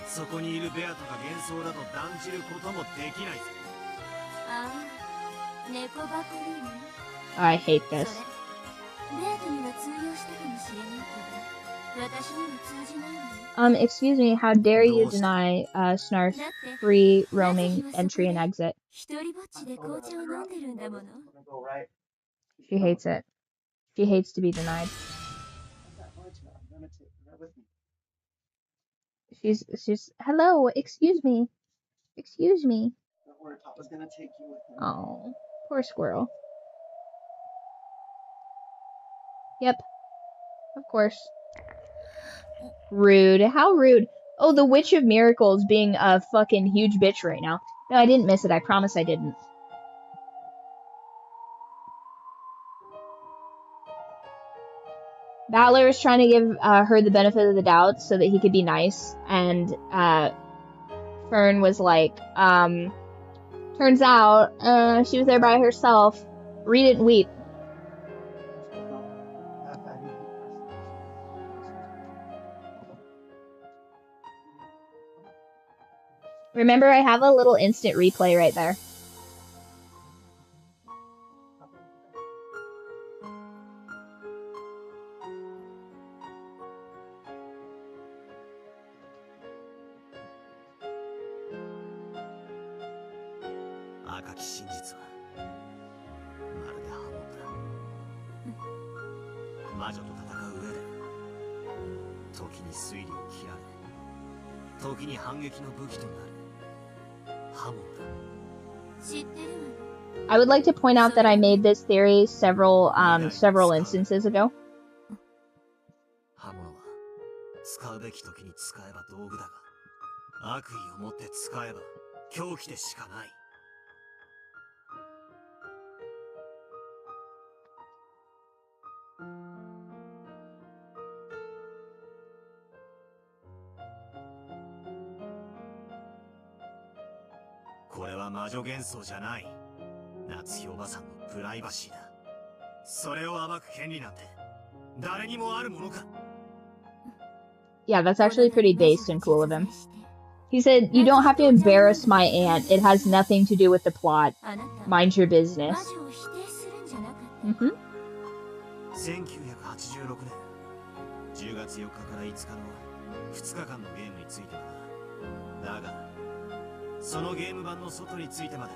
そこにいるベアトが幻想だと断じることもできないぜ。ああ、猫箱リーム。I hate this. ベアトには通用したかもしれないけど、私には通じないのよ。Excuse me, how dare you deny Snarf free roaming entry and exit? 一人ぼっちで紅茶を飲んでるんだもの。She hates it. She hates to be denied. She's hello, excuse me. Excuse me. Oh, poor squirrel. Yep. Of course. Rude. How rude. Oh, the Witch of Miracles being a fucking huge bitch right now. No, I didn't miss it. I promise I didn't. Battler is trying to give her the benefit of the doubt so that he could be nice. And Fern was like, turns out she was there by herself. Read it and weep. Remember, I have a little instant replay right there. I would like to point out that I made this theory several instances ago. 刃物は使うべき時に使えば道具だが、悪意を持って使えば凶器でしかない。は魔女幻想じゃない。夏日おばさんのプライバシーだ。それを暴く権利なんて誰にもあるものか。Yeah, that's actually pretty based and cool of him. He said, "You don't have to embarrass my aunt. It has nothing to do with the plot. Mind your business." 1986年10月4日から5日の2日間のゲームについてはだがそのゲーム版の外についてまで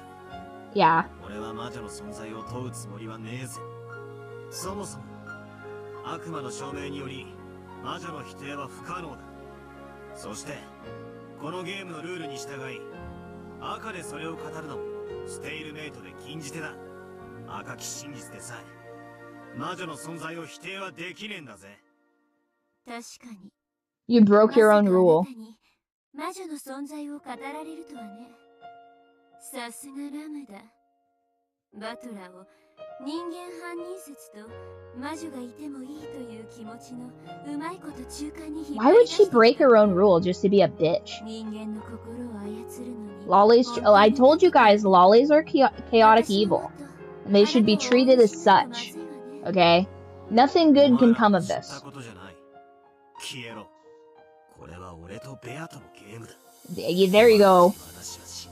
Yeah. 俺は魔女の存在を問うつもりはねえぜ。そもそも悪魔の証明により魔女の否定は不可能だ。そしてこのゲームのルールに従い赤でそれを語るのもステイルメイトで禁じ手だ。赤き真実でさえ魔女の存在を否定はできねえんだぜ。確かに。You broke your own rule. 魔女の存在を語られるとはね。さすがラムだ。バトラーを人間犯人説と魔女がいてもいいという気持ちのうまいこと中間に引っ張 Why り would 出して she break her own rule just to be a bitch? 人間の心を操るのに Lollies, I told you guys, lollies are chaotic evil. And they should be treated as such. Okay? Nothing good can come of this. There you go.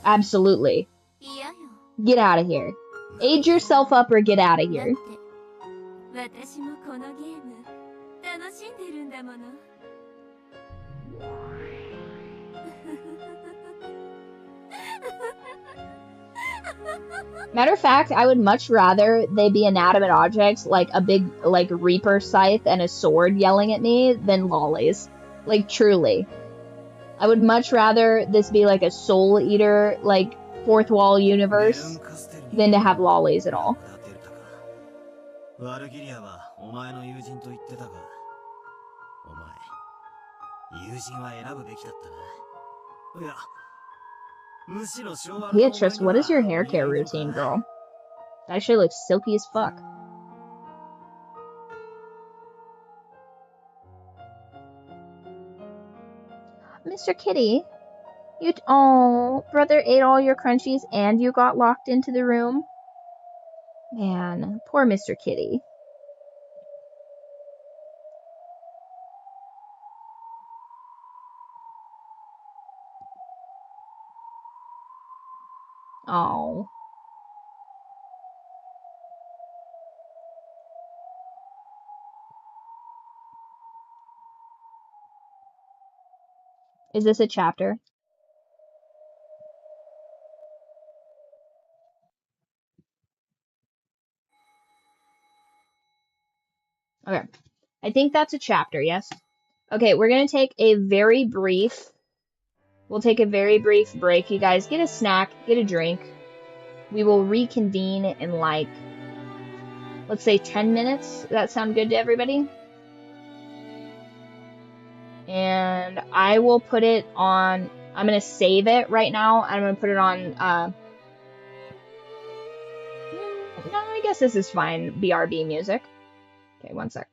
Absolutely. Get out of here. Age yourself up or get out of here. 私もこのゲーム楽しんでるんだもの。Matter of fact, I would much rather they be inanimate objects like a big like reaper scythe and a sword yelling at me than lollies. Like truly. I would much rather this be like a soul eater, like fourth wall universe than to have lollies at all. ワルギリアはお前の友人と言ってたが、お前友人は選ぶべきだったな。いや、むしろ昭和の Beatrice, what is your hair care routine, girl? That shit looks silky as fuck. Mr. Kitty, brother ate all your crunchies and you got locked into the room? Man, poor Mr. Kitty. Oh. Is this a chapter? Okay. I think that's a chapter, yes? Okay, we're going to take a very brief... We'll take a very brief break. You guys get a snack, get a drink. We will reconvene in like, let's say 10 minutes. Does that sound good to everybody? And I will put it on... I'm going to save it right now. I'm going to put it on... no, I guess this is fine. BRB music. Okay, one sec.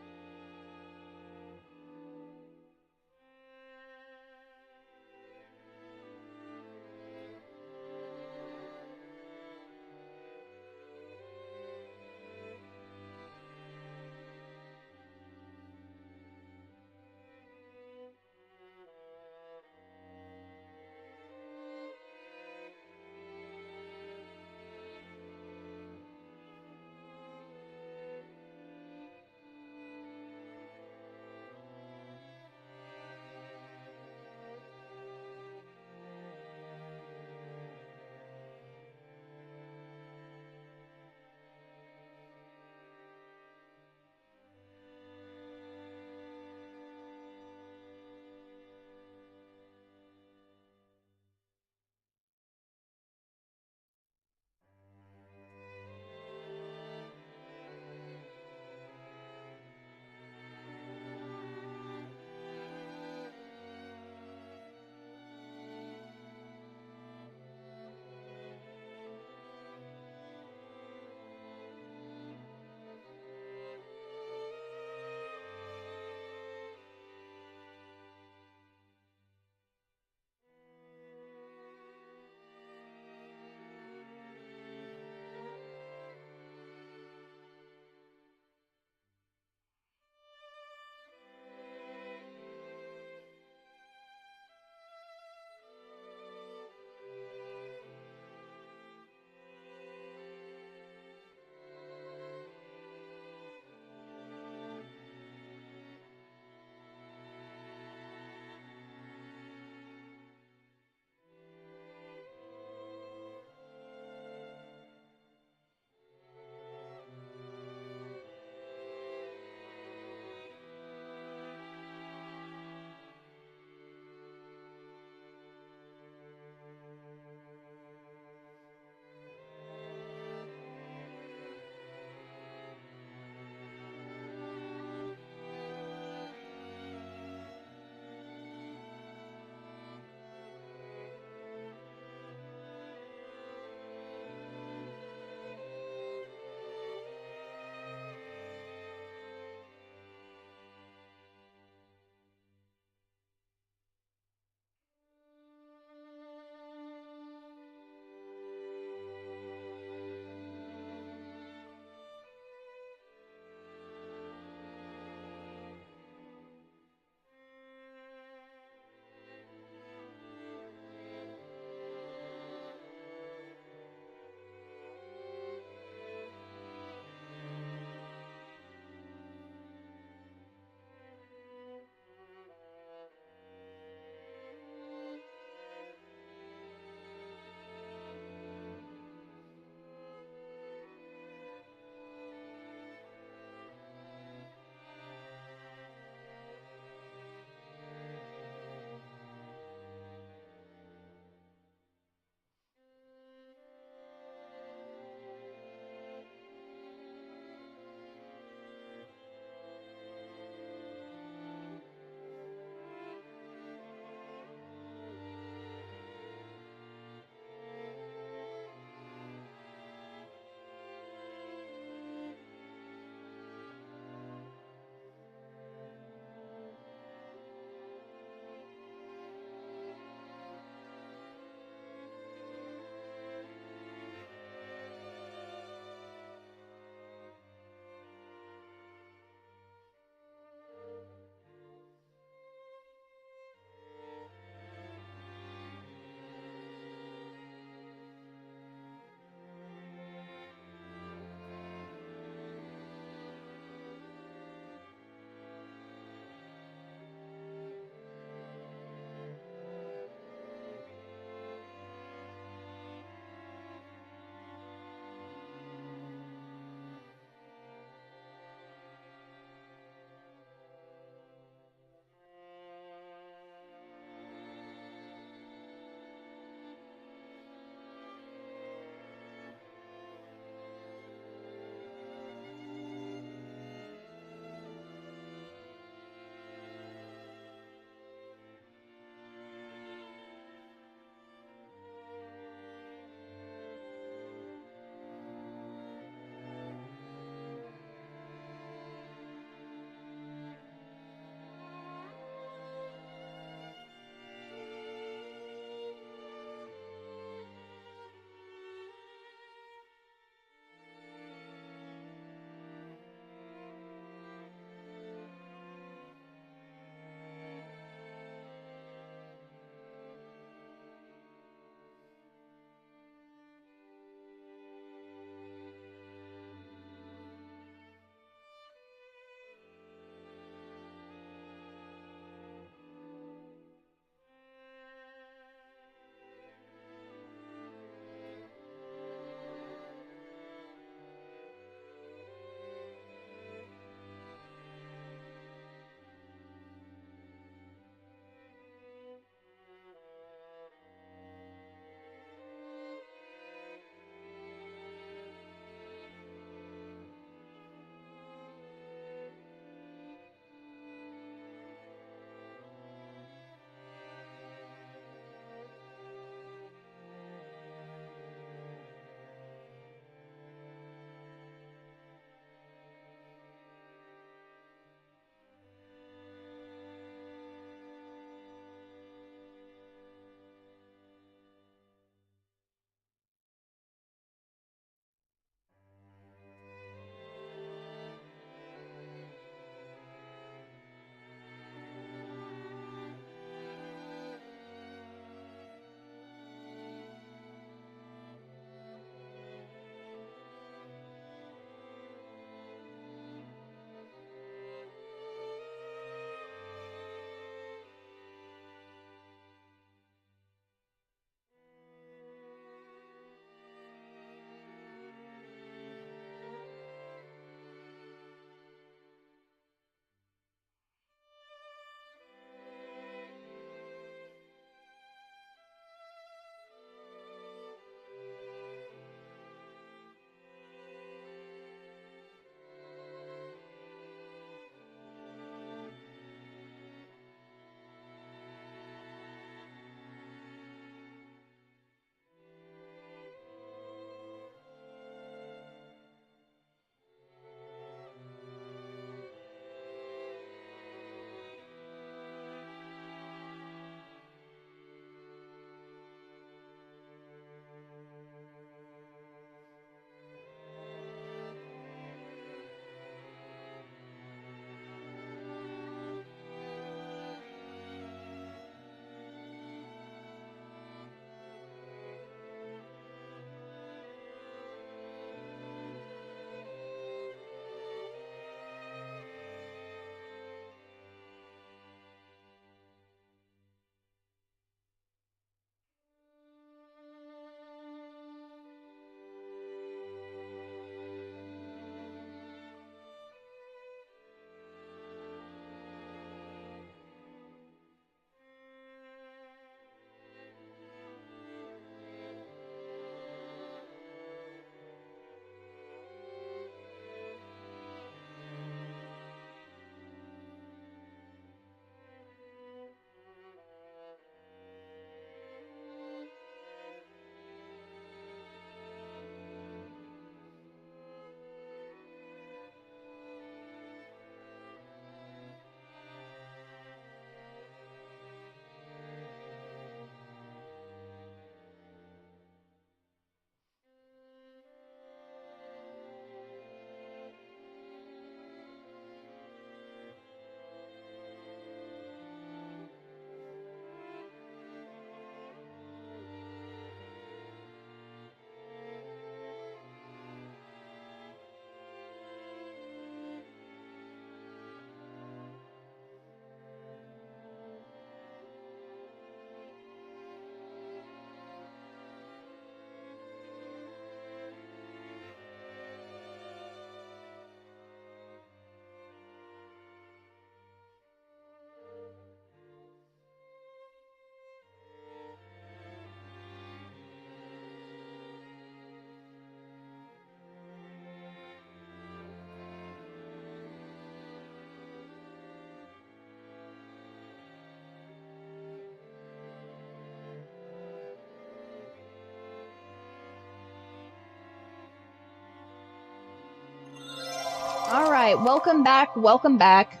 Alright, welcome back, welcome back.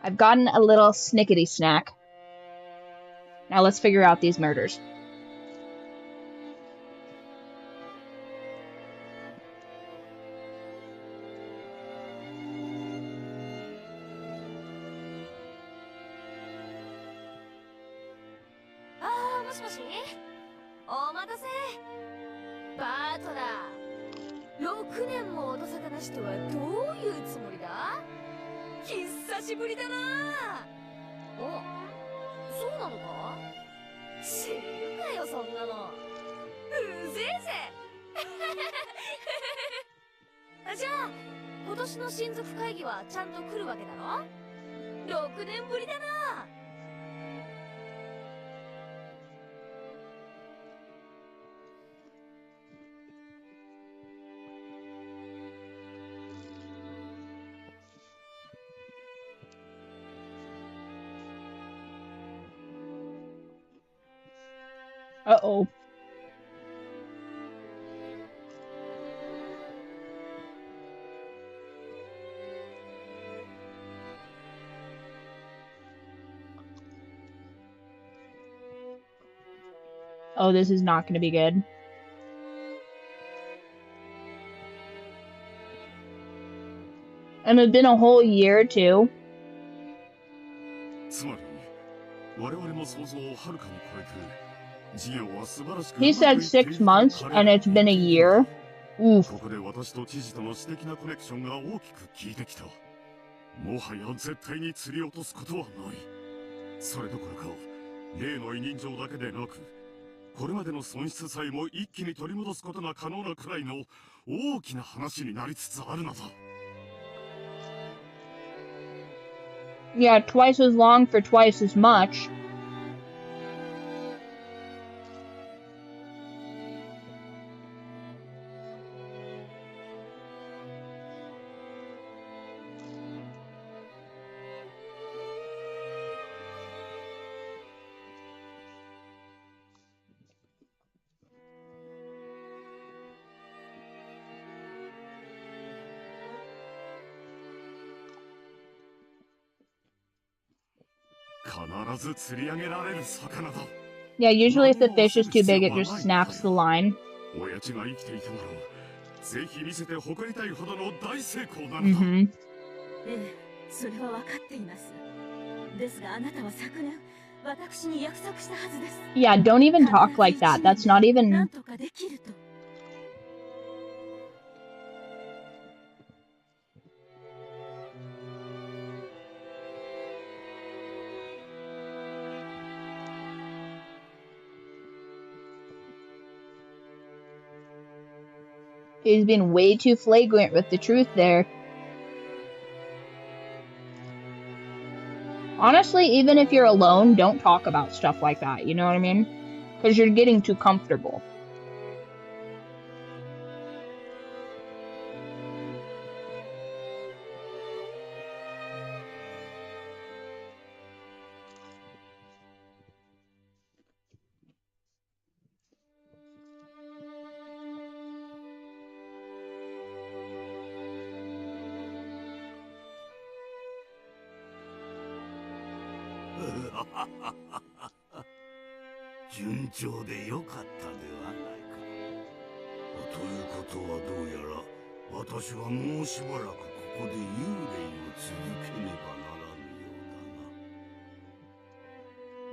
I've gotten a little snickety snack. Now let's figure out these murders. Uh-oh. Oh, this is not going to be good. And it's been a whole year, too. He said 6 months, and it's been a year. Oof. Yeah, twice as long for twice as much. Yeah, usually if the fish is too big, it just snaps the line. Mm-hmm. Yeah, don't even talk like that. That's not even... He's been way too flagrant with the truth there. Honestly, even if you're alone, don't talk about stuff like that, you know what I mean? Because you're getting too comfortable.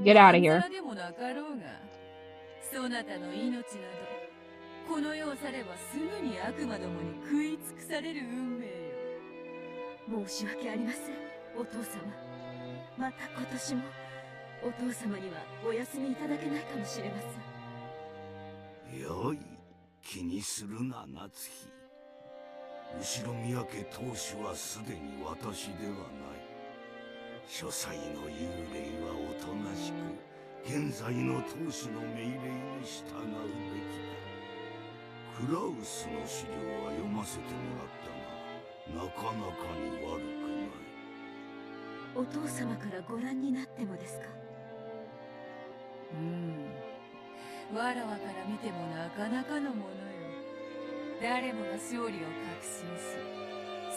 Get out of here.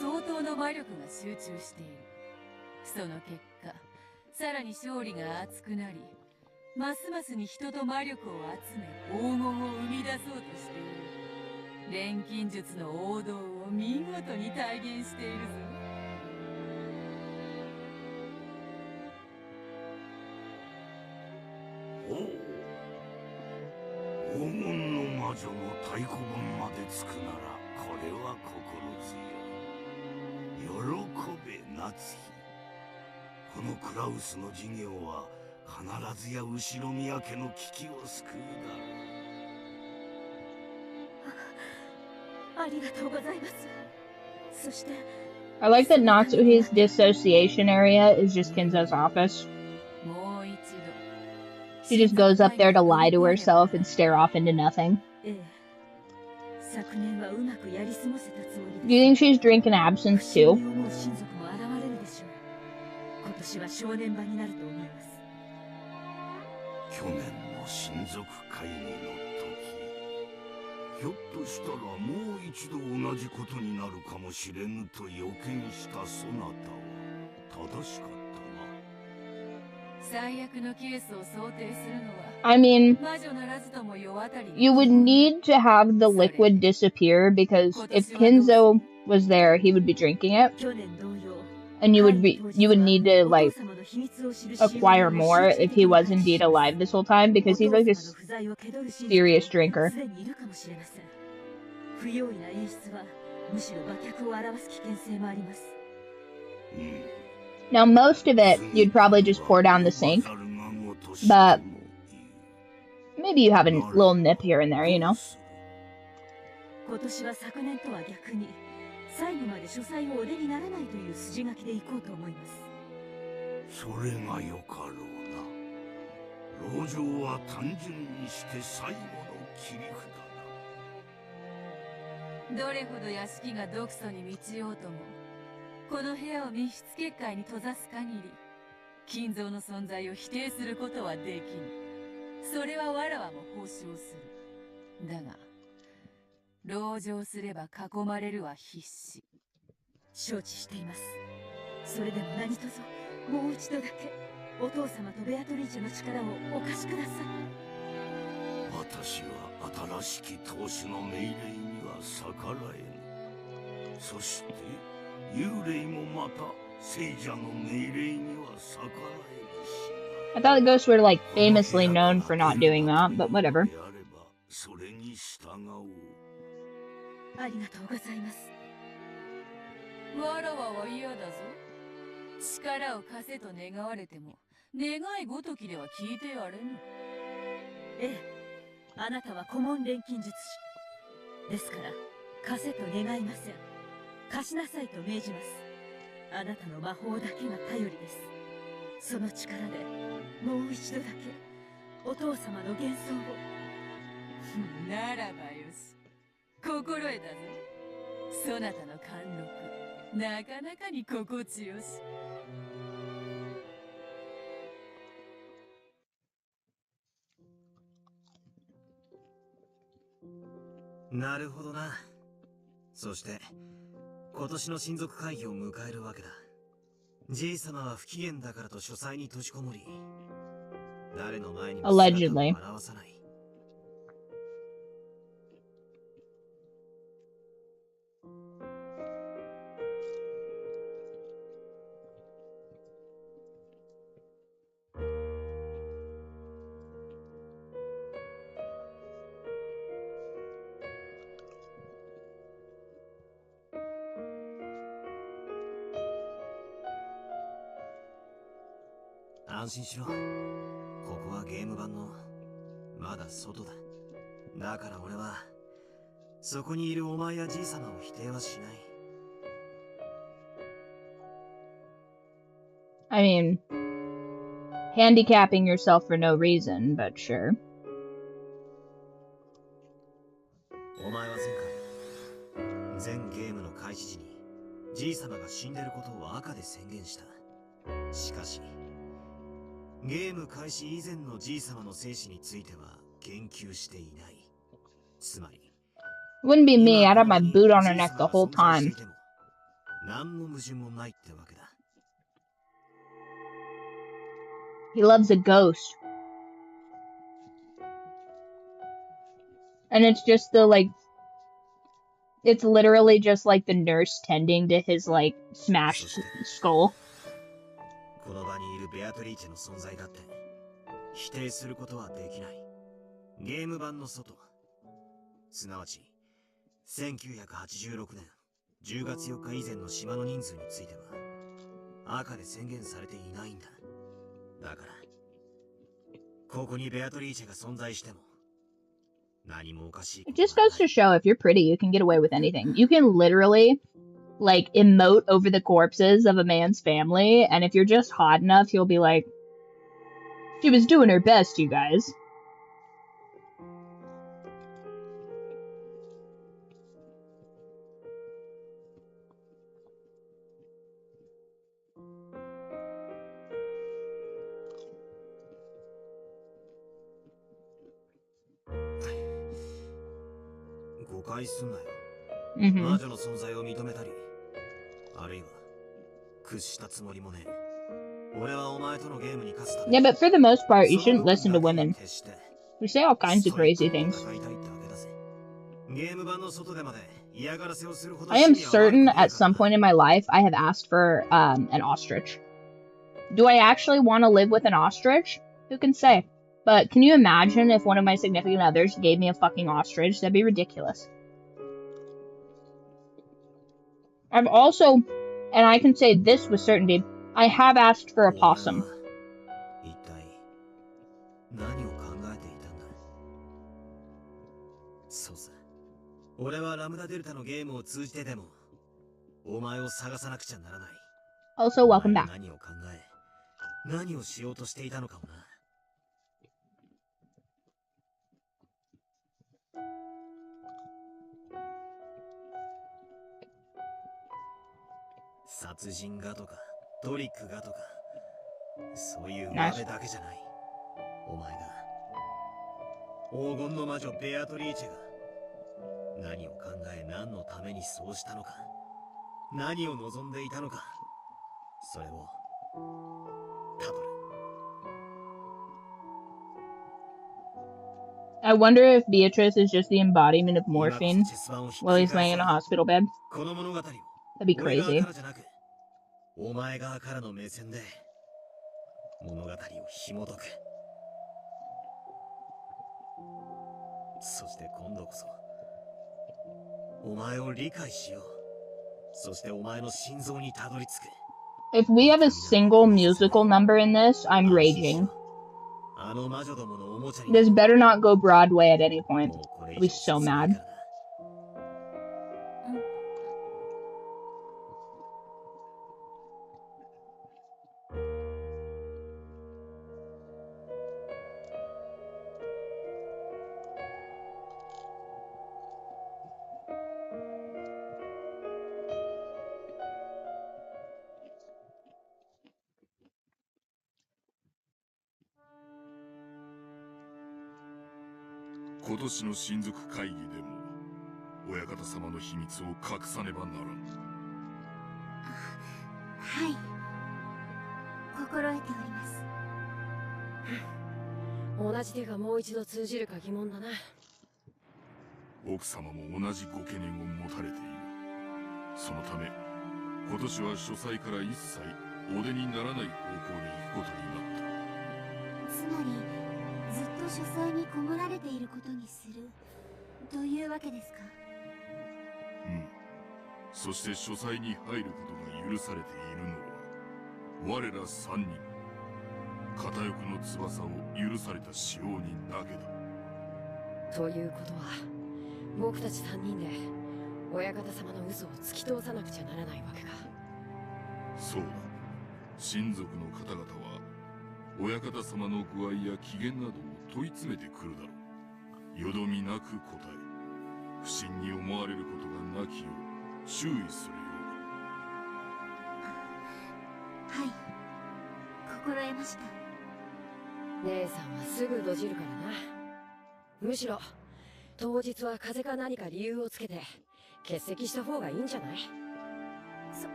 相当の魔力が集中している。その結果、さらに勝利が熱くなり、ますますに人と魔力を集め黄金を生み出そうとしている。錬金術の王道を見事に体現しているぞ。おお、黄金の魔女の太鼓判までつくならこれは心強い。喜べ夏日。このクラウスの事業は必ずや後宮家の危機を救うだろう。ありがとうございます。そして、I like that Natsuhi's dissociation area is just Kinzo's office. She just goes up there to lie to herself and stare off into nothing. Do you think she's drinking absinthe too? 去年の親族会議の時、ひょっとしたらもう一度同じことになるかもしれぬと予見したそなたは正しかったな。最悪のケースを想定するのは、 I mean, you would need to have the liquid disappear because if Kinzo was there, he would be drinking it. And you would need to like acquire more if he was indeed alive this whole time because he's like a serious drinker. Now most of it you'd probably just pour down the sink, but maybe you have a little nip here and there, you know. 最後まで書斎をお出にならないという筋書きで行こうと思います。それがよかろうな。籠城は単純にして最後の切り札だ。どれほど屋敷が毒素に満ちようとも、この部屋を密室結界に閉ざす限り、金蔵の存在を否定することはできぬ。それはわらわも保証する。だが、籠城すれば囲まれるは必至。承知しています。それでも何卒もう一度だけお父様とベアトリーチェの力をお貸しください。私は新しき当主の命令には逆らえぬ。そして幽霊もまた聖者の命令には逆らえぬし。I thought the ghosts were like famously known for not doing that, but whatever. それに従おう。ありがとうございます。わらわは嫌だぞ。力を貸せと願われても、願いごときでは聞いてやれぬ。ええ、あなたは古文錬金術師。ですから、貸せと願いません。貸しなさいと命じます。あなたの魔法だけが頼りです。その力で、もう一度だけ、お父様の幻想を。ならばよし。心得たぞ。そなたの貫禄、なかなかに心地よし。なるほどな。そして、今年の親族会議を迎えるわけだ。じい様は不機嫌だからと書斎に閉じこもり、誰の前にも姿を現さない。安心しろ。ここはゲーム版のまだ外だ。だから俺はそこにいるお前やじい様を否定はしない。I mean, handicapping yourself for no reason, but sure. お前は前回、全ゲームの開始時にじい様が死んでることを赤で宣言した。しかし、ゲーム開始以前のじい様の生死については言及していない。つまり、Wouldn't be me. I'd have my boot on her neck the whole time. He loves a ghost. And it's just the, like, it's literally just like the nurse tending to his, like, smashed skull. この場にいるベアトリーチェの存在だって否定することはできない。ゲーム版の外、すなわち1986年10月4日以前の島の人数については赤で宣言されていないんだ。だからここにベアトリーチェが存在しても何もおかしい。 It just goes to show if you're pretty, you can get away with anything. You can literally, like, emote over the corpses of a man's family, and if you're just hot enough, he'll be like, she was doing her best, you guys. Yeah, but for the most part, you shouldn't listen to women. We say all kinds of crazy things. I am certain at some point in my life I have asked for an ostrich. Do I actually want to live with an ostrich? Who can say? But can you imagine if one of my significant others gave me a fucking ostrich? That'd be ridiculous. I've also, and I can say this with certainty, I have asked for a possum. Also, welcome back. Nice. I wonder if Beatrice is just the embodiment of morphine while he's laying in a hospital bed. That'd be crazy. If we have a single musical number in this, I'm raging. This better not go Broadway at any point. I'll be so mad.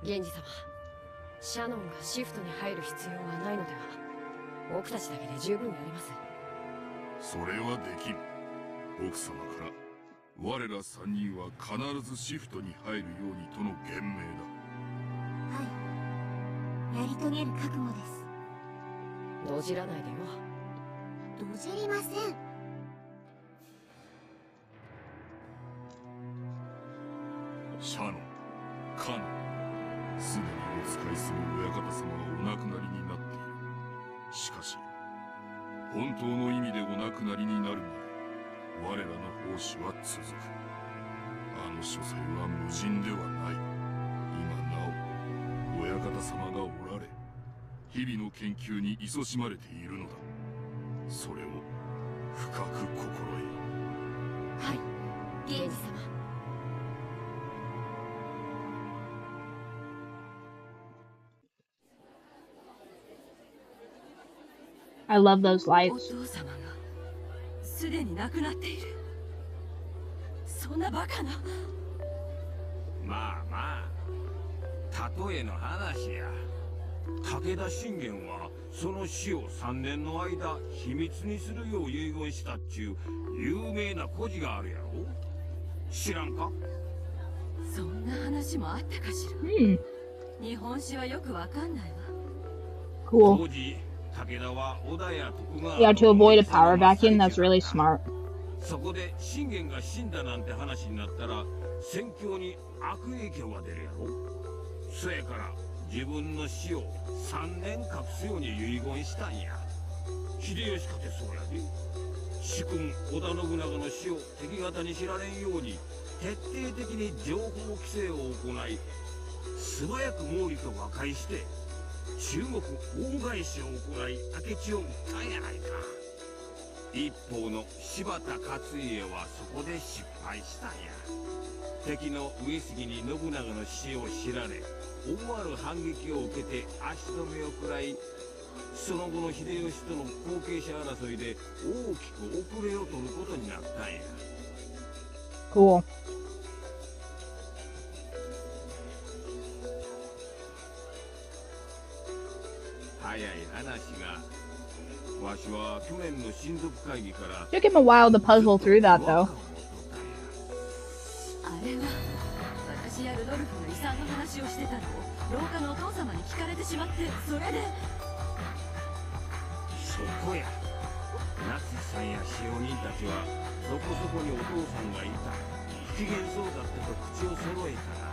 源氏様、シャノンがシフトに入る必要はないのでは。僕たちだけで十分やります。それはできる。奥様から我ら3人は必ずシフトに入るようにとの言命はい、やり遂げる覚悟です。どじらないでよ。どじりません。シャノン、カノン、すでにお使いする親方様がお亡くなりになっている。しかし本当の意味でお亡くなりになるまで我らの奉仕は続く。あの書斎は無人ではない。今なお親方様がおられ、日々の研究に勤しまれているのだ。それを深く心得。はい、源氏様。I love those お lights. 父様がすでに亡くなっている。そんなバカな。まあまあ、例えの話や。武田信玄はその死を3年の間秘密にするよう遺言したっちゅう有名な故事があるやろ。知らんか？そんな話もあったかしら。日本史はよくわかんないわ。Cool. 当時武田は織田や徳川 Yeah, to avoid a power vacuum, that's really smart. そこで信玄が死んだなんて話になったら戦況に悪影響が出るやろ。そやから自分の死を3年隠すように遺言したんや。秀吉かてそうやで。主君織田信長の死を敵方に知られんように徹底的に情報規制を行い、素早く毛利と和解して中国大返しを行い明智を撃ったんやないか。一方の柴田勝家はそこで失敗したんや。敵の上杉に信長の死を知られ、思わぬ反撃を受けて足止めを食らい、その後の秀吉との後継者争いで大きく遅れを取ることになったんや。Cool. 早い話が、わしは去年の親族会議から Took him a while to puzzle through that, though. あれは私やルドルフの遺産の話をしてたのを廊下のお父様に聞かれてしまって、それで。そこや。夏さんや使用人たちはそこそこにお父さんがいた、不機嫌そうだったと口を揃えたら、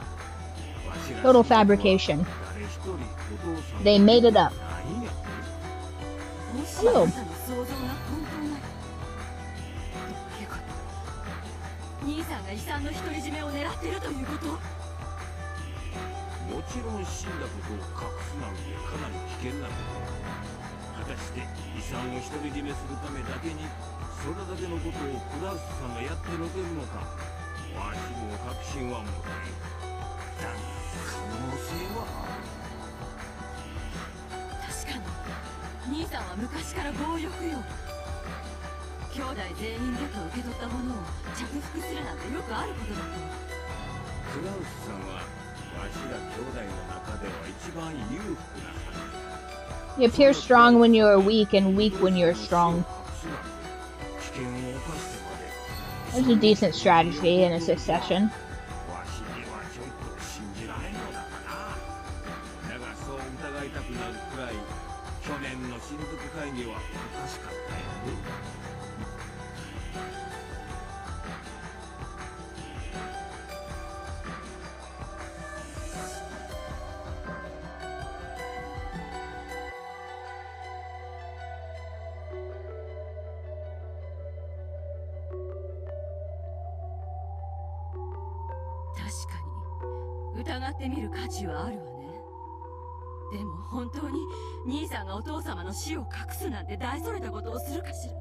Total fabrication. They made it up. Hello. 兄さんが遺産の独り占めを狙ってるということ？もちろん死んだことを隠すなんてかなり危険なこと。果たして遺産を独り占めするためだけにそれだけのことをクラウスさんがやってのけるのか、わしも確信は持てん。だが可能性はある。確かに兄さんは昔から強欲よ。兄弟全員でと受け取ったものを着服するなんてよくあることだと。クラウスさんはわしら兄弟の中では一番裕福なはず。 You appear strong when you are weak and weak when you are strong. There's a decent strategy in a succession. わしにはちょっと信じられんのだがな。だがそう疑いたくなるくらい去年の親族会議はおかしかったよね。確かに疑ってみる価値はあるわね。でも本当に兄さんがお父様の死を隠すなんて大それたことをするかしら。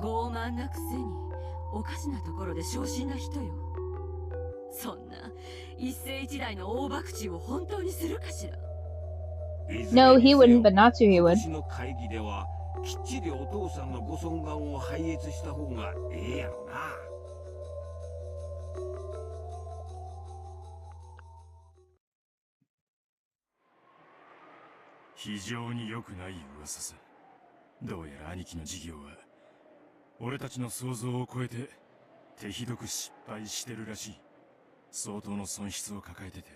傲慢なくせにおかしなところで小心な人よ。そんな一世一代の大博打を本当にするかしら。 No, he wouldn't, but Natsuhi would. 私の会議ではきっちりお父さんのご尊顔を拝謁した方がええやろな。非常に良くない噂さ。どうやら兄貴の事業は俺たちの想像を超えて手ひどく失敗してるらしい。相当の損失を抱えてて、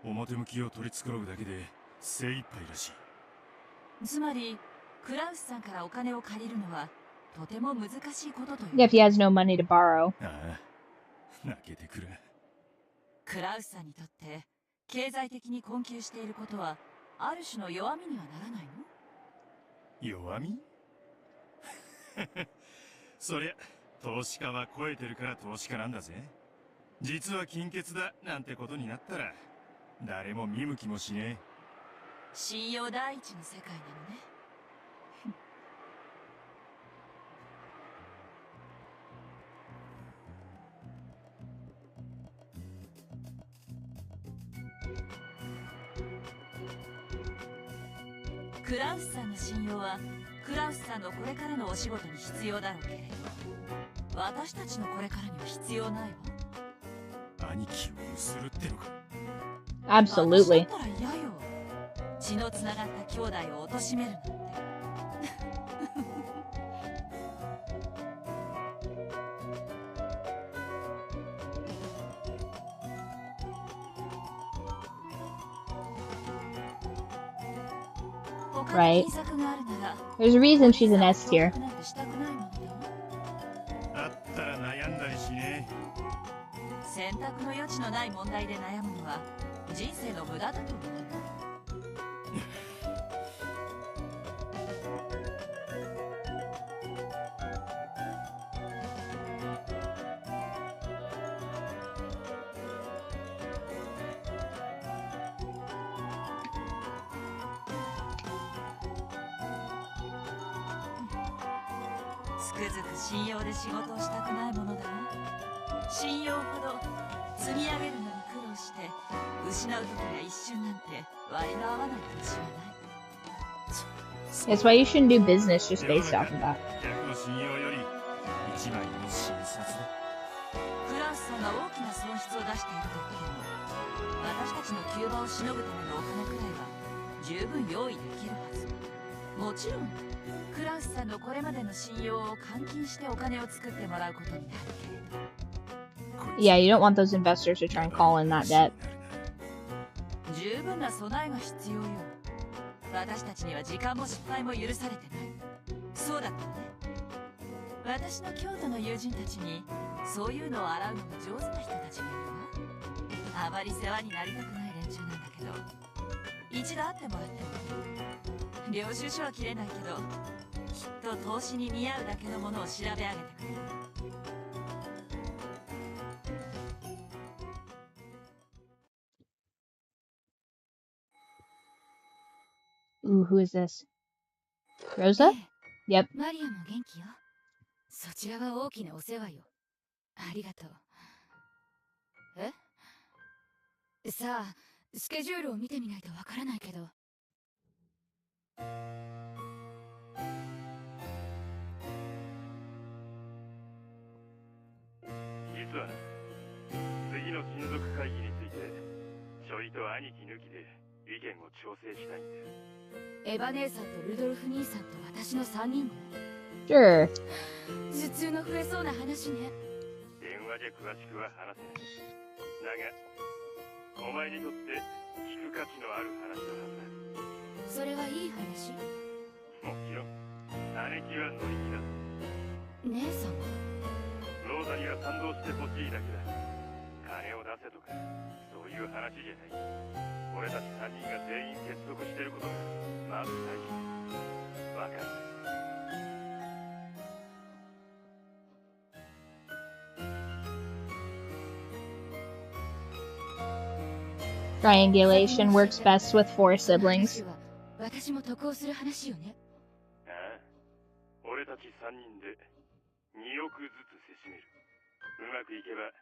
表向きを取り繕うだけで精一杯らしい。つまりクラウスさんからお金を借りるのはとても難しいことという。Yeah, if he has no money to borrow. ああ、泣けてくる。クラウスさんにとって経済的に困窮していることはある種の弱みにはならないの？弱み？そりゃ投資家は超えてるから投資家なんだぜ。実は金欠だなんてことになったら誰も見向きもしねえ。信用第一の世界なのね。クラウスさんの信用はクラウスさんのこれからのお仕事に必要だろうけれど、私たちのこれからには必要ないわ。兄貴をゆするってのか。 Absolutely. 私だったら嫌よ。血のつながった兄弟を貶めるなんて。Right. There's a reason she's an S tier. あったら悩んだりしねえ。選択の余地のない問題で悩むのは人生の無駄だと思う。つくづく信用で仕事をしたくないものだな。信用ほど積み上げるのに苦労して失う時が一瞬なんて割の合わないかもしれない。 That's why you shouldn't do business just based off of that. 客の信用より一枚の診察だ。クラウスさんが大きな損失を出している時でも私たちの急場をしのぐためのお金くらいは十分用意できるはず。もちろんクラウスさんのこれまでの信用を換金してお金を作ってもらうことになるけれど。 Yeah, you don't want those investors to try and call in that debt. 十分な備えが必要よ。私たちには時間も失敗も許されてない。そうだったね。私の京都の友人たちにそういうのを洗うのが上手な人たちがいるわ。あまり世話になりたくない連中なんだけど、一度会ってもらっても。領収書は切れないけど、きっと投資に似合うだけのものを調べ上げてくれる。 Ooh, who is this? Rosa? Yep. マリアも元気よ。そちらは大きなお世話よ。ありがとう。え？さあ、スケジュールを見てみないとわからないけど。実は次の親族会議についてちょいと兄貴抜きで意見を調整したいんだ。エヴァ姉さんとルドルフ兄さんと私の3人で。 Sure. 頭痛の増えそうな話ね。電話じゃ詳しくは話せない。だがお前にとって聞く価値のある話のはずだ。それはいい話？もちろん姉貴は乗り気だ。姉さんはローザには賛同してほしいだけだ。金を出せとかそういう話じゃない。俺たち3人が全員結束してることがまず大事。わかる。 Triangulation works best with 4 siblings. 私も得をする話よね。ああ、俺たち3人で2億ずつせしめる。うまくいけば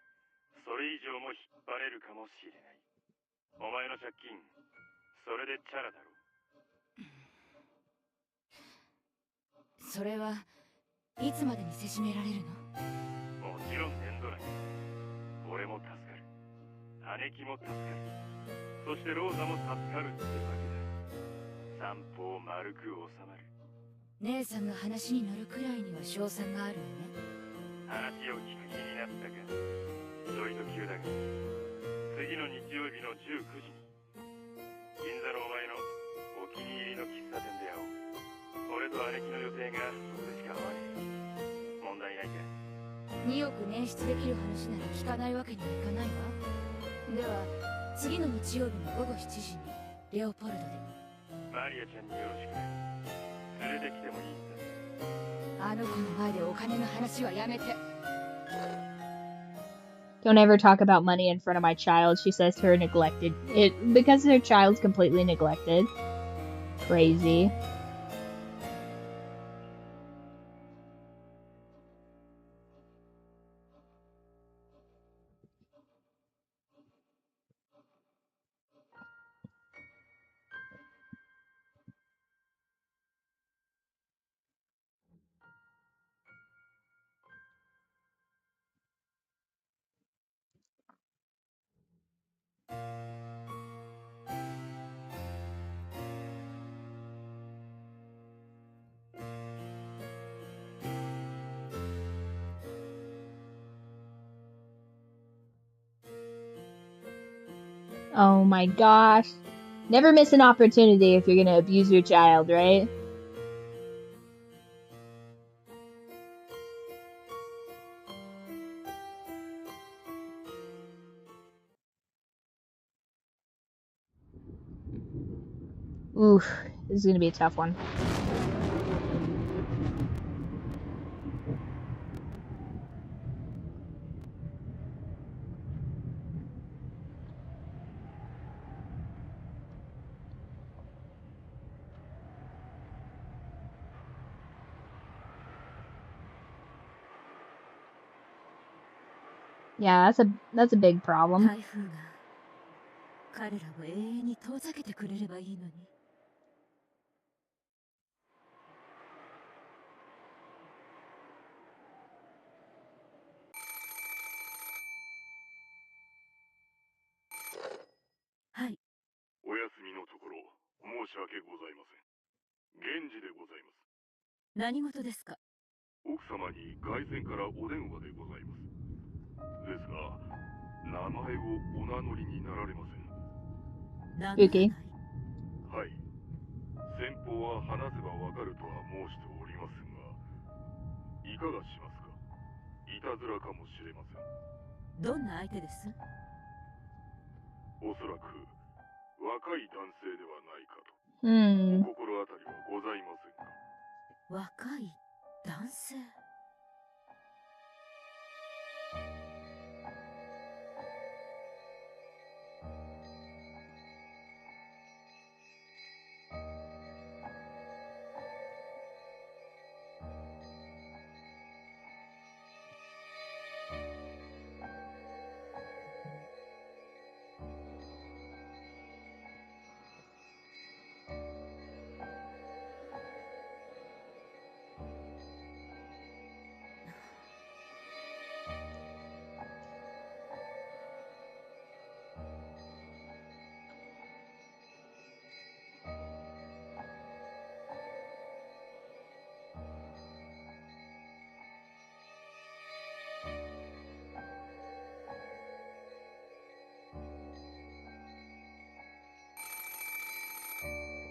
それ以上も引っ張れるかもしれない。お前の借金それでチャラだろ。それはいつまでにせしめられるの？もちろん年度内。俺も助かる。姉貴も助かる。そしてローザも助かるってわけだ。散歩を丸く収まる。姉さんが話に乗るくらいには勝算があるよね。話を聞く気になったか。ちょいと急だが、次の日曜日の19時に銀座のお前のお気に入りの喫茶店で会おう。俺と姉貴の予定がそこでしか合わねえ。問題ないか。2億捻出できる話なら聞かないわけにはいかないわ。では次の日曜日の午後7時にレオポルドで。マリアちゃんによろしく。連れてきてもいいんだ。あの子の前でお金の話はやめて。Don't ever talk about money in front of my child, she says to her neglected. Because her child's completely neglected. Crazy. Oh my gosh. Never miss an opportunity if you're gonna abuse your child, right? Oof, this is gonna be a tough one. Yeah, that's a big problem. 台風が彼らを永遠に遠ざけてくれればいいのに。はい。お休みのところ申し訳ございません。源氏でございます。何事ですか？奥様に外線からお電話でございます。ですが、名前をお名乗りになられません。Okay. はい。先方は話せばわかるとは申しておりますが、いかがしますか？いたずらかもしれません。どんな相手です？おそらく若い男性ではないかと。お心当たりはございませんか？若い男性。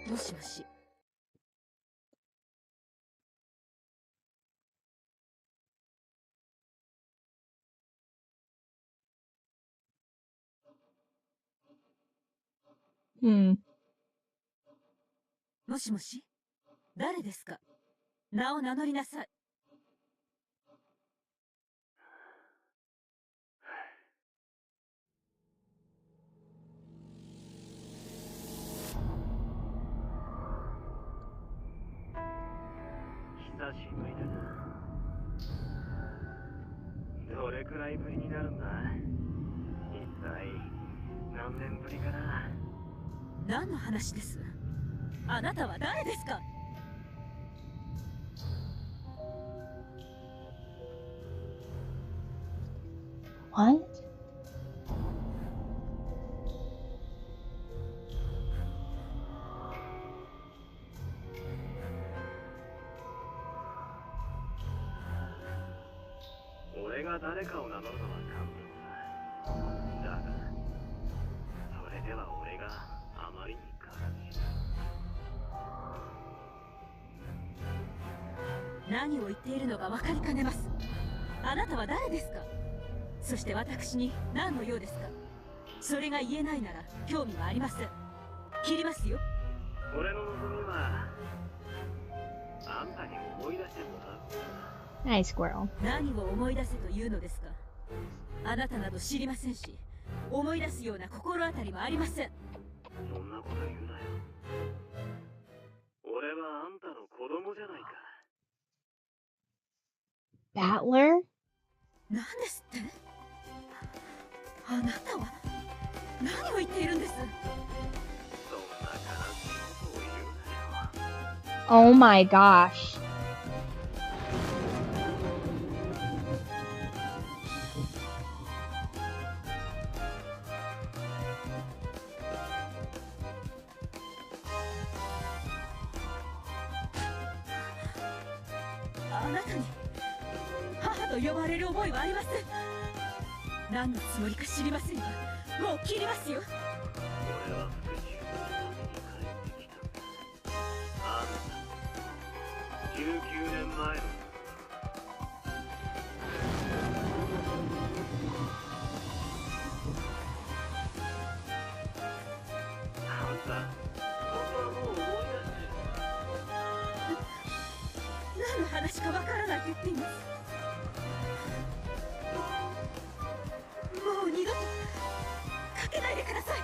もしもし。もしもし、誰ですか？名を名乗りなさい。久しぶりだな。どれくらいぶりになるんだ？一体何年ぶりかな。何の話です？あなたは誰ですか？What? が誰かを名乗るのは勘弁だ。だが、それでは俺があまりに悲しい。何を言っているのか分かりかねます。あなたは誰ですか？そして私に何の用ですか？それが言えないなら興味はありません。切りますよ。俺の望みはあんたに思い出してもらう。Nice squirrel. 何を思い出せというのですか？あなたなど知りませんし、思い出すような心当たりもありません。そんなこと言うなよ。俺はあんたの子供じゃないか。Battler? 何ですって？あなたは何を言っているんです？そんな悲しいことを言うなよ。Oh my gosh. あなたに母と呼ばれる思いはありません。何のつもりか知りませんが、もう切りますよ。俺は復讐のために帰ってきたんだ。あんた19年前のあんた本当はもう思い出して何の話かわからないと言っています。もう二度とかけないでください。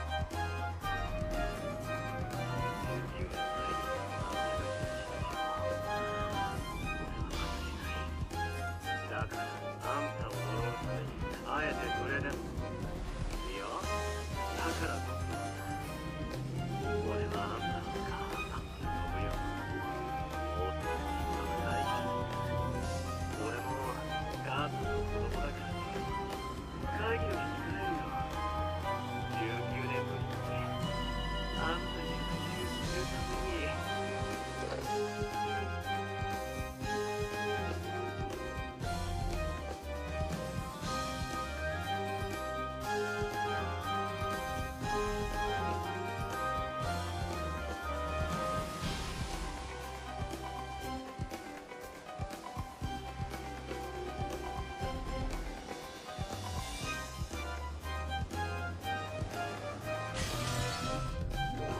だからあんたを呪うためにあえてそれでもいやだからこそ俺はあんたの母さんと呼ぶよ。もう少し若いし俺も母さんの子供だから会議の日に帰るよ。19年ぶりにあんたに復讐するために。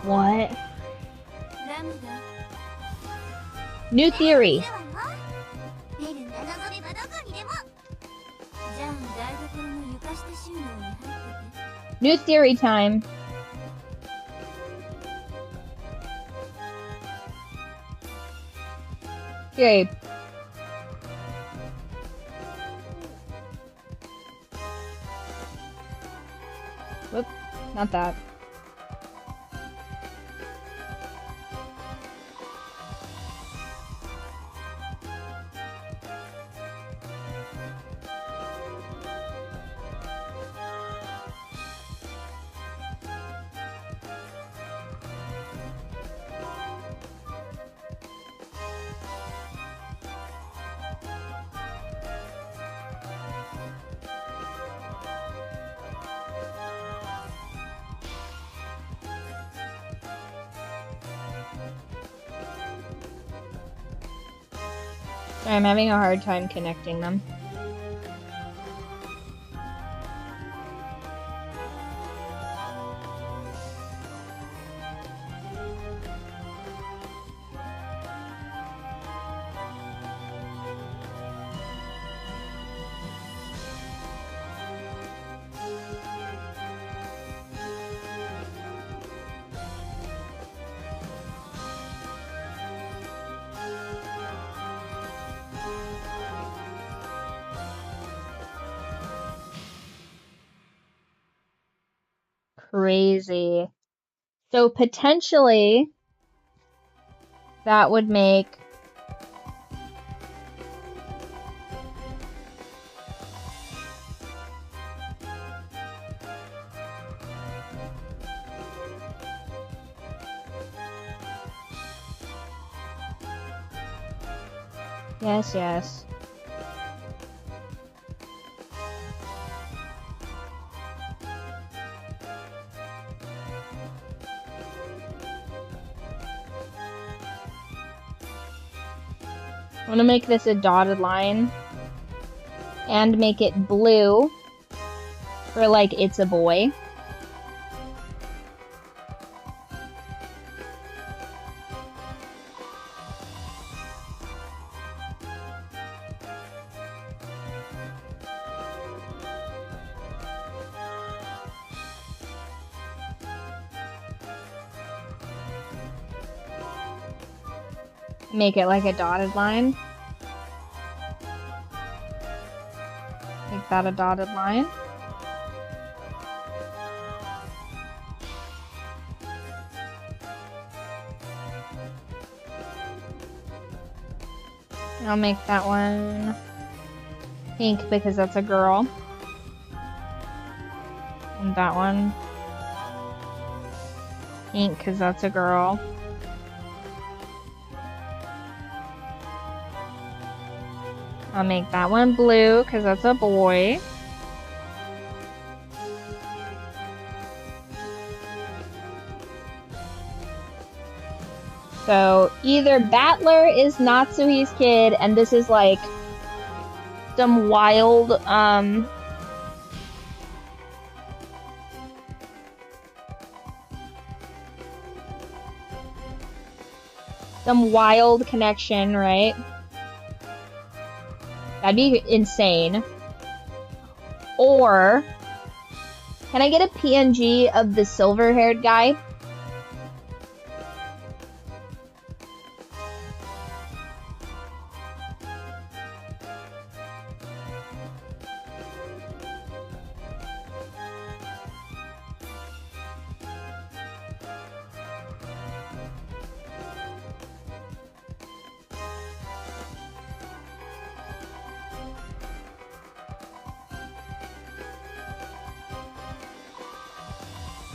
What? New theory. ベルが望めばどこにでも。じゃあ台所の床下収納に入ってて。 New theory time. Okay. Whoop, not that. I'm having a hard time connecting them. Crazy. So potentially that would make yes. I'm gonna make this a dotted line. And make it blue. For like, it's a boy. Make it like a dotted line. Make that a dotted line. I'll make that one pink because that's a girl. And that one pink because that's a girl. I'll make that one blue because that's a boy. So either Battler is Natsuhi's kid and this is like some wild connection, right? That'd be insane. Or can I get a PNG of the silver-haired guy?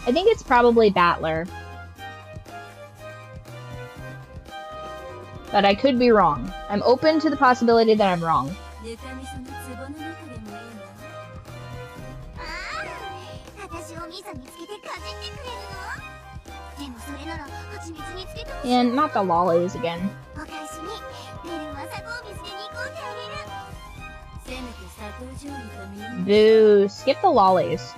I think it's probably Battler. But I could be wrong. I'm open to the possibility that I'm wrong. And not the lollies again. Boo, skip the lollies.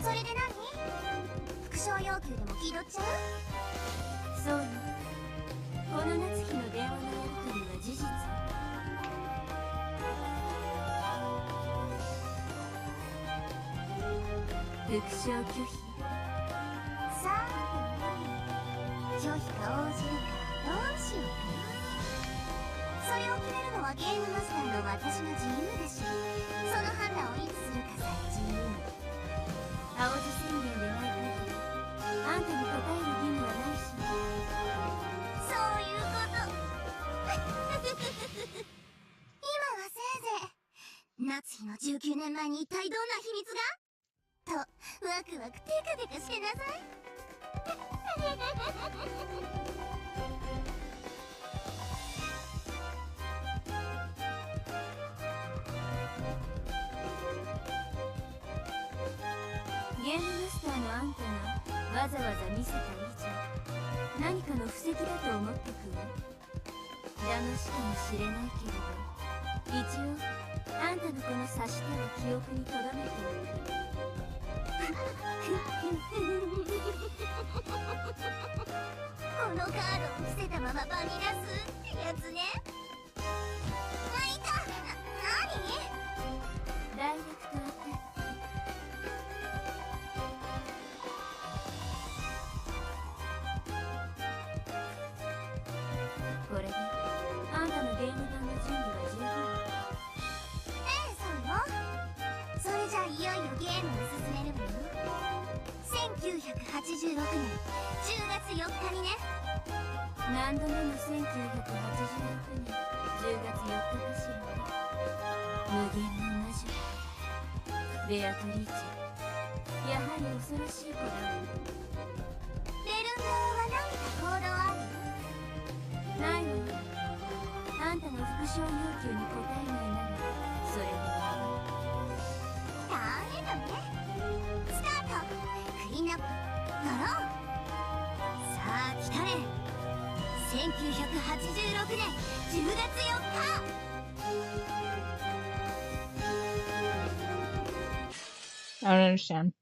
I don't understand.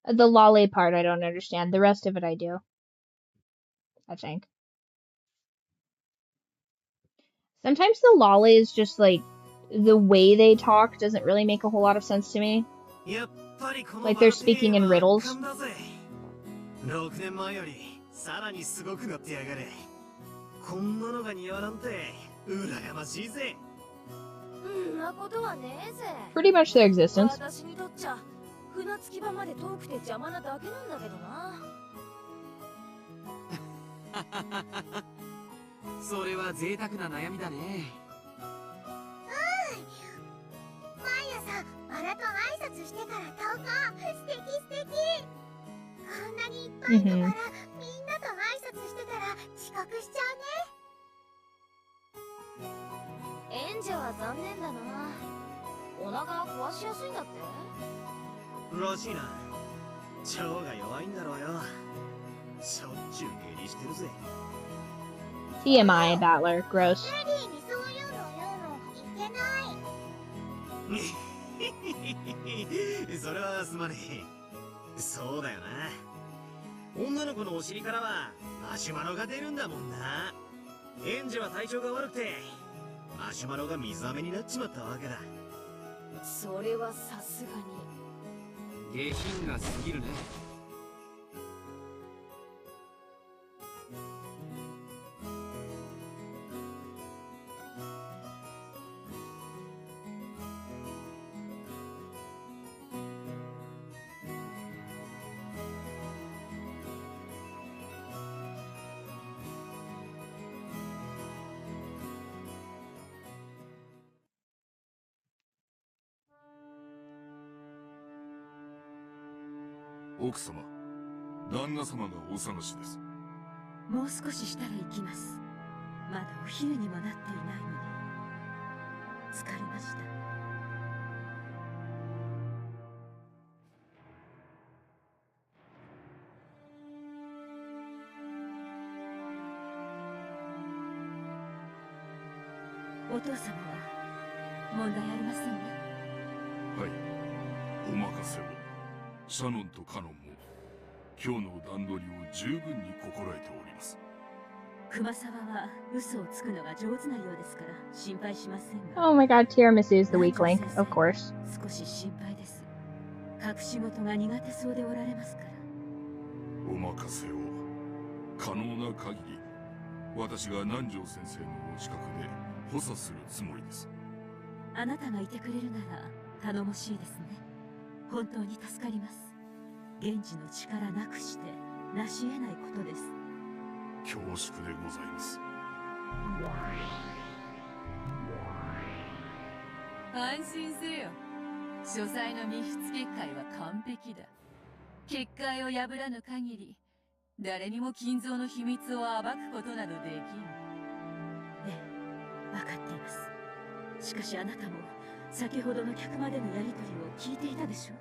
The lolly part I don't understand. The rest of it I do. I think. Sometimes the lolly is just like the way they talk doesn't really make a whole lot of sense to me. Like they're speaking in riddles. 6年前よりさらにすごくなってやがる。こんなのが似合わなんて羨ましいぜ。んなことはねえぜ。Pretty much their existence. 私にとっちゃ船着き場まで遠くて邪魔なだけなんだけどな。それは贅沢な悩みだね。毎朝バラと挨拶してから投稿。素敵素敵。こんなにいっぱいのバラ、みんなと挨拶してたら遅刻しちゃうね。演者は残念だな。お腹壊しやすいんだって。らしいな。腸が弱いんだろうよ。しょっちゅう下痢してるぜ。TMI, Battler. Gross. レディーにそういうの言うのいけない。それはすまねえ。そうだよな。女の子のお尻からはマシュマロが出るんだもんな。エンジは体調が悪くてマシュマロが水飴になっちまったわけだ。それはさすがに下品が過ぎるね。奥様、旦那様がお探しです。もう少ししたら行きます。まだお昼にもなっていないのに疲れました。お父様は問題ありませんね。はい、お任せを。シャノンとカノンも今日の段取りを十分に心得ております。熊沢は嘘をつくのが上手なようですから心配しませんが。Oh my god, Tiramisu is the weak link, of course. 少し心配です。隠し事が苦手そうでおられますから。お任せを。可能な限り私が南條先生のお近くで補佐するつもりです。あなたがいてくれるなら頼もしいですね。本当に助かります。現地の力なくして成し得ないことです。恐縮でございます。安心せよ。書斎の密室結界は完璧だ。結界を破らぬ限り誰にも金蔵の秘密を暴くことなどできん。ええ、分かっています。しかしあなたも先ほどの客までのやりとりを聞いていたでしょ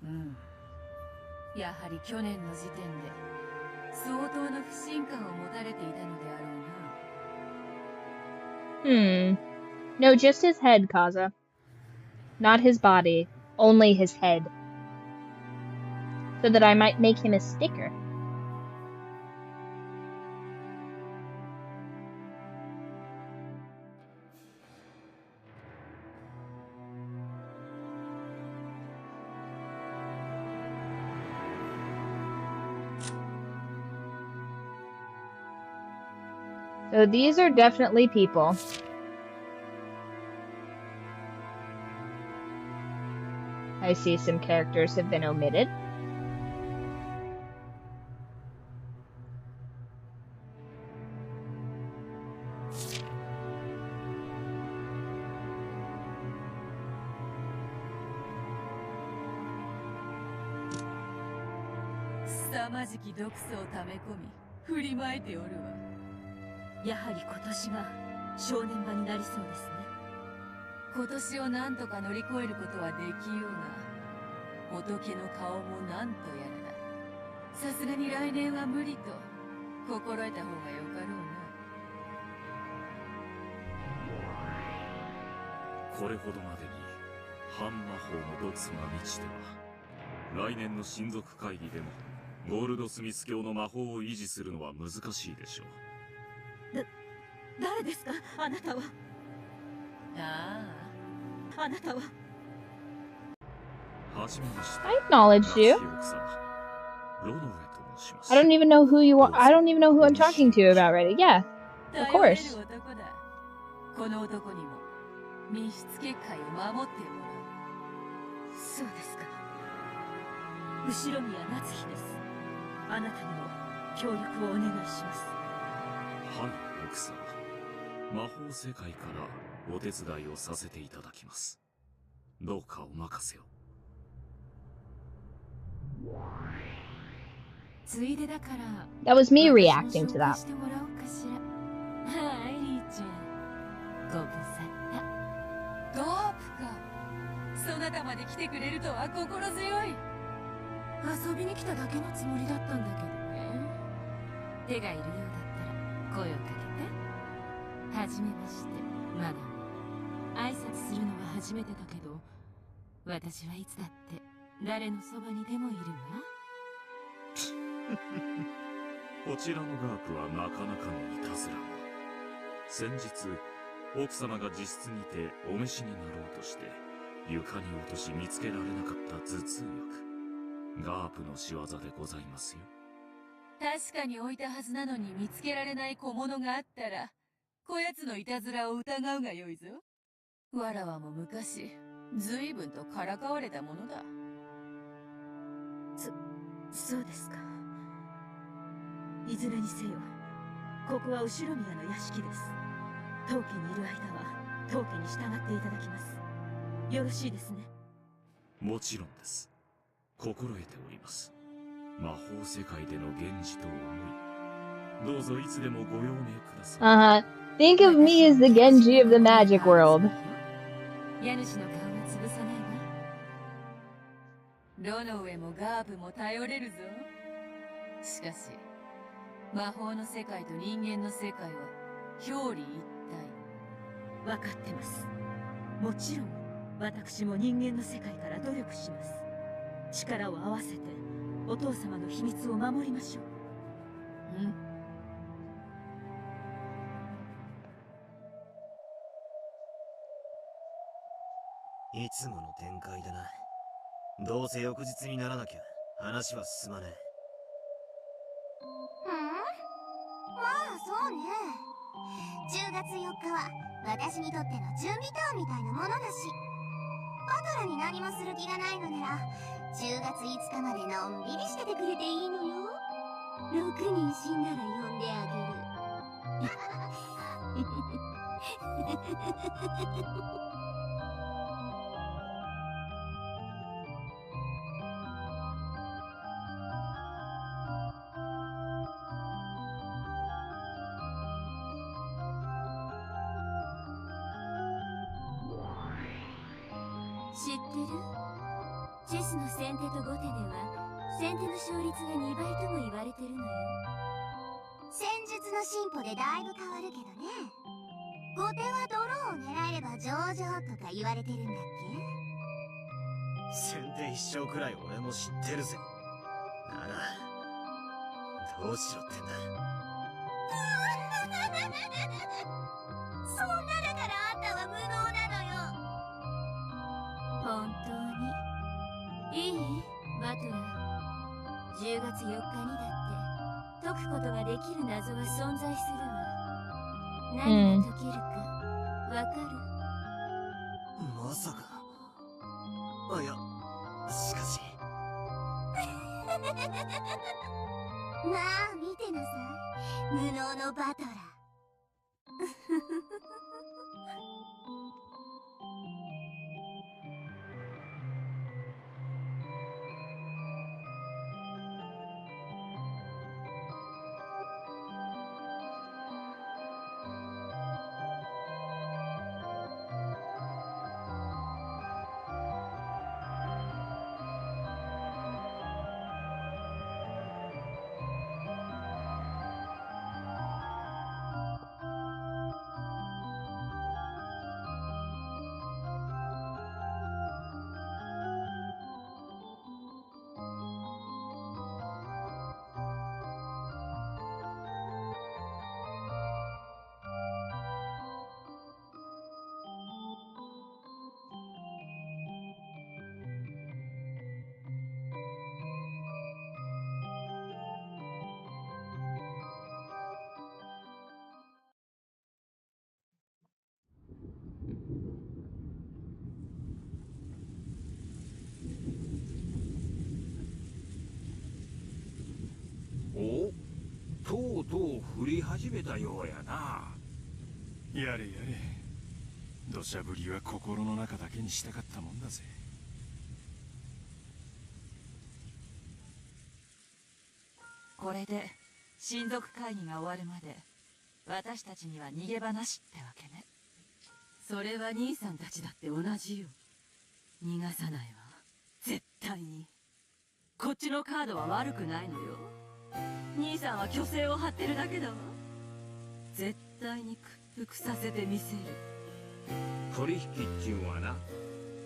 う。うん。やはり去年の時点で相当の不信感を持たれていたのであろうな。No, just his head, Kaza. Not his body, only his head. So that I might make him a sticker. So these are definitely people. I see some characters have been omitted.凄まじき毒素を溜め込み振りまいておるわ。やはり今年が正念場になりそうですね。今年を何とか乗り越えることはできようが、仏の顔も何とやらだ。さすがに来年は無理と心得た方がよかろうな。これほどまでに反魔法の毒素が満ちては、来年の親族会議でもゴールドスミス教の魔法を維持するのは難しいでしょう。誰ですか、あなたは。あなたは。はじめまして。 I acknowledge you. ロノウェと申します。 I don't even know who you are. I don't even know who I'm talking to about right. Yeah, of course. この男にも密室結界を守ってもらう。そうですか。後宮夏日です。あなたにも協力をお願いします。はい、奥様。魔法世界からお手伝いをさせていただきます。どうかお任せを。ついでだから。That was me reacting to that. してもらおうかしら。はい、リーちゃん。ご無沙汰。ガープか。そなたまで来てくれるとは心強い。遊びに来ただけのつもりだったんだけどね。手がいるようだったら声をかけて。はじめまして、マダム。挨拶するのは初めてだけど、私はいつだって誰のそばにでもいるわ。こちらのガープはなかなかのいたずら。先日奥様が自室にてお召しになろうとして床に落とし見つけられなかった頭痛薬、ガープの仕業でございますよ。確かに置いたはずなのに見つけられない小物があったら、こやつのいたずらを疑うがよいぞ。わらわも昔随分とからかわれたものだ。そうですか。いずれにせよ、ここは後宮の屋敷です。当家にいる間は当家に従っていただきます。よろしいですね。もちろんです。心得ております。魔法世界での源氏と思い、どうぞいつでもご用命ください。Think of me as the Genji of the magic world. 家主の顔は潰さないわ。ロノウェもガープも頼れるぞ。しかし魔法の世界と人間の世界は表裏一体。分かってます。もちろん私も人間の世界から努力します。力を合わせてお父様の秘密を守りましょう。うん。いつもの展開だな。どうせ翌日にならなきゃ話は進まねえ。まあそうね。10月4日は私にとっての準備ターンみたいなものだし、バトラに何もする気がないのなら10月5日までのんびりしててくれていいのよ。6人死んだら呼んであげる。知ってる？チェスの先手と後手では先手の勝率が2倍とも言われてるのよ。戦術の進歩でだいぶ変わるけどね。後手はドローを狙えれば上々とか言われてるんだっ先手一勝くらい俺も知ってるぜ。ならどうしろってんだ。そんなだからあんたは無能なのよ。本当にいい？バトラー、10月4日にだって解くことができる謎は存在するわ。何が解けるかわかる？まさか。あ、いや、しかしまあ見てなさい、無能のバトラー。う降り始めたようやな。やれやれ。土砂降りは心の中だけにしたかったもんだぜ。これで親族会議が終わるまで私たちには逃げ場なしってわけね。それは兄さんたちだって同じよ。逃がさないわ、絶対に。こっちのカードは悪くないのよ。兄さんは虚勢を張ってるだけだわ。絶対に屈服させてみせる。取引っちゅうんはな、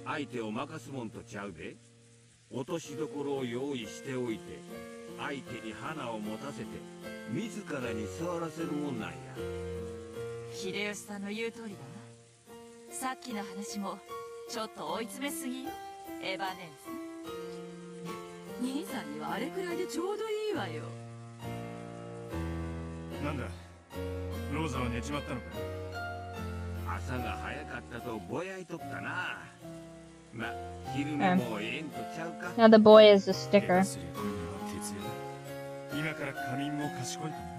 相手を任すもんとちゃうで。落としどころを用意しておいて、相手に花を持たせて自らに触らせるもんなんや。秀吉さんの言う通りだわ。さっきの話もちょっと追い詰めすぎよ、エヴァ姉さん。兄さんにはあれくらいでちょうどいいわよ。なんだ、ローザは寝ちまったのか。朝が早かったとぼやいとったな。ま、昼寝もええんとちゃうか。Now the boy is a sticker. 今から仮眠も賢いかもな。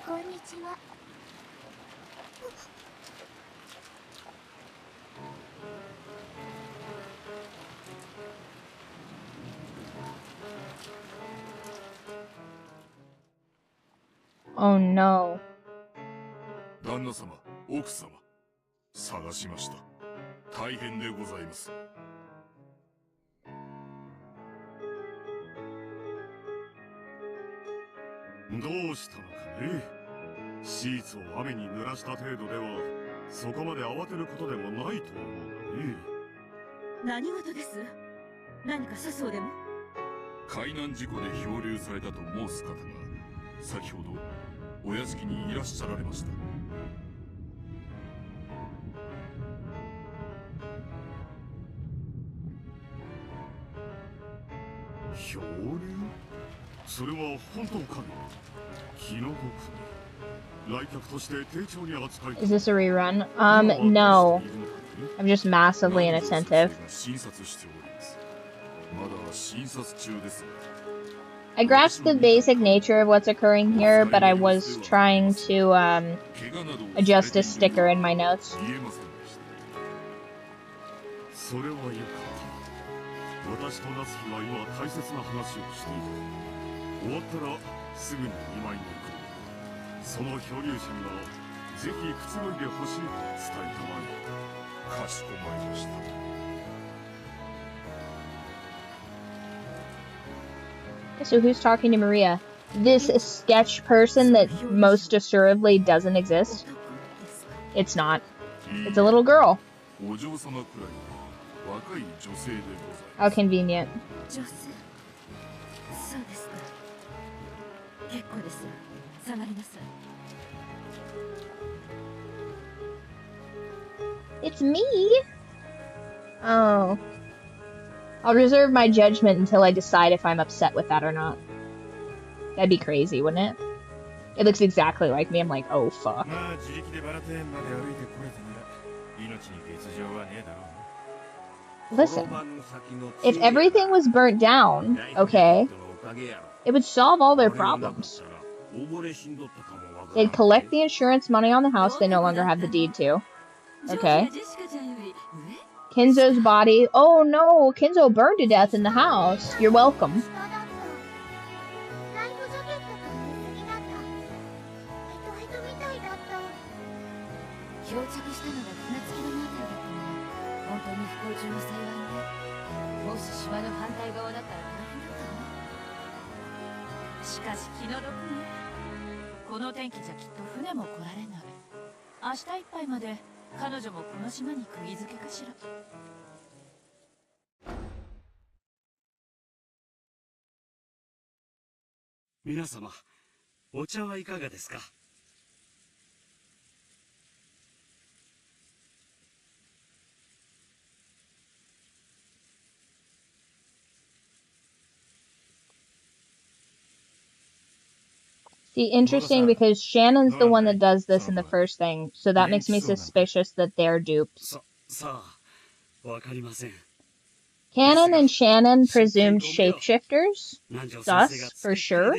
こんにちは。Oh no. 旦那様、奥様、探しました。大変でございます。どうしたのかね。シーツを雨に濡らした程度ではそこまで慌てることでもないと思うがね。何事です？何か粗相でも？海難事故で漂流されたと申す方が先ほどお屋敷にいらっしゃられました。漂流？それは本当かね。気の毒に。来客として丁重に扱い。Is this a rerun? No. I'm just massively inattentive. I grasp the basic nature of what's occurring here, but I was trying to adjust a sticker in my notes. それはいいか。私とナツヒは今大切な話をしている。終わったらすぐに見舞いに行こう。その漂流者にはぜひくつろいでほしいと伝えたまえ。かしこまりました。So who's talking to Maria? This sketch person that most assuredly doesn't exist? It's not. It's a little girl. How convenient. It's me? Oh. I'll reserve my judgment until I decide if I'm upset with that or not. That'd be crazy, wouldn't it? It looks exactly like me. I'm like, oh fuck. Listen, if everything was burnt down, okay, it would solve all their problems. They'd collect the insurance money on the house they no longer have the deed to. Okay. Kinzo's body. Oh no, Kinzo burned to death in the house. You're welcome. 漂着したのが船着き場のあたりだったのに、本当に不幸中の幸いね。もし島の反対側だったら大変だったわ。しかし気の毒ね。この天気じゃきっと船も来られない。明日いっぱいまで彼女もこの島に釘付けかしら。皆様、お茶はいかがですかSee, interesting because Shannon's the one that does this in the first thing, so that makes me suspicious that they're dupes. Canon and Shannon presumed shapeshifters? Thus, for sure.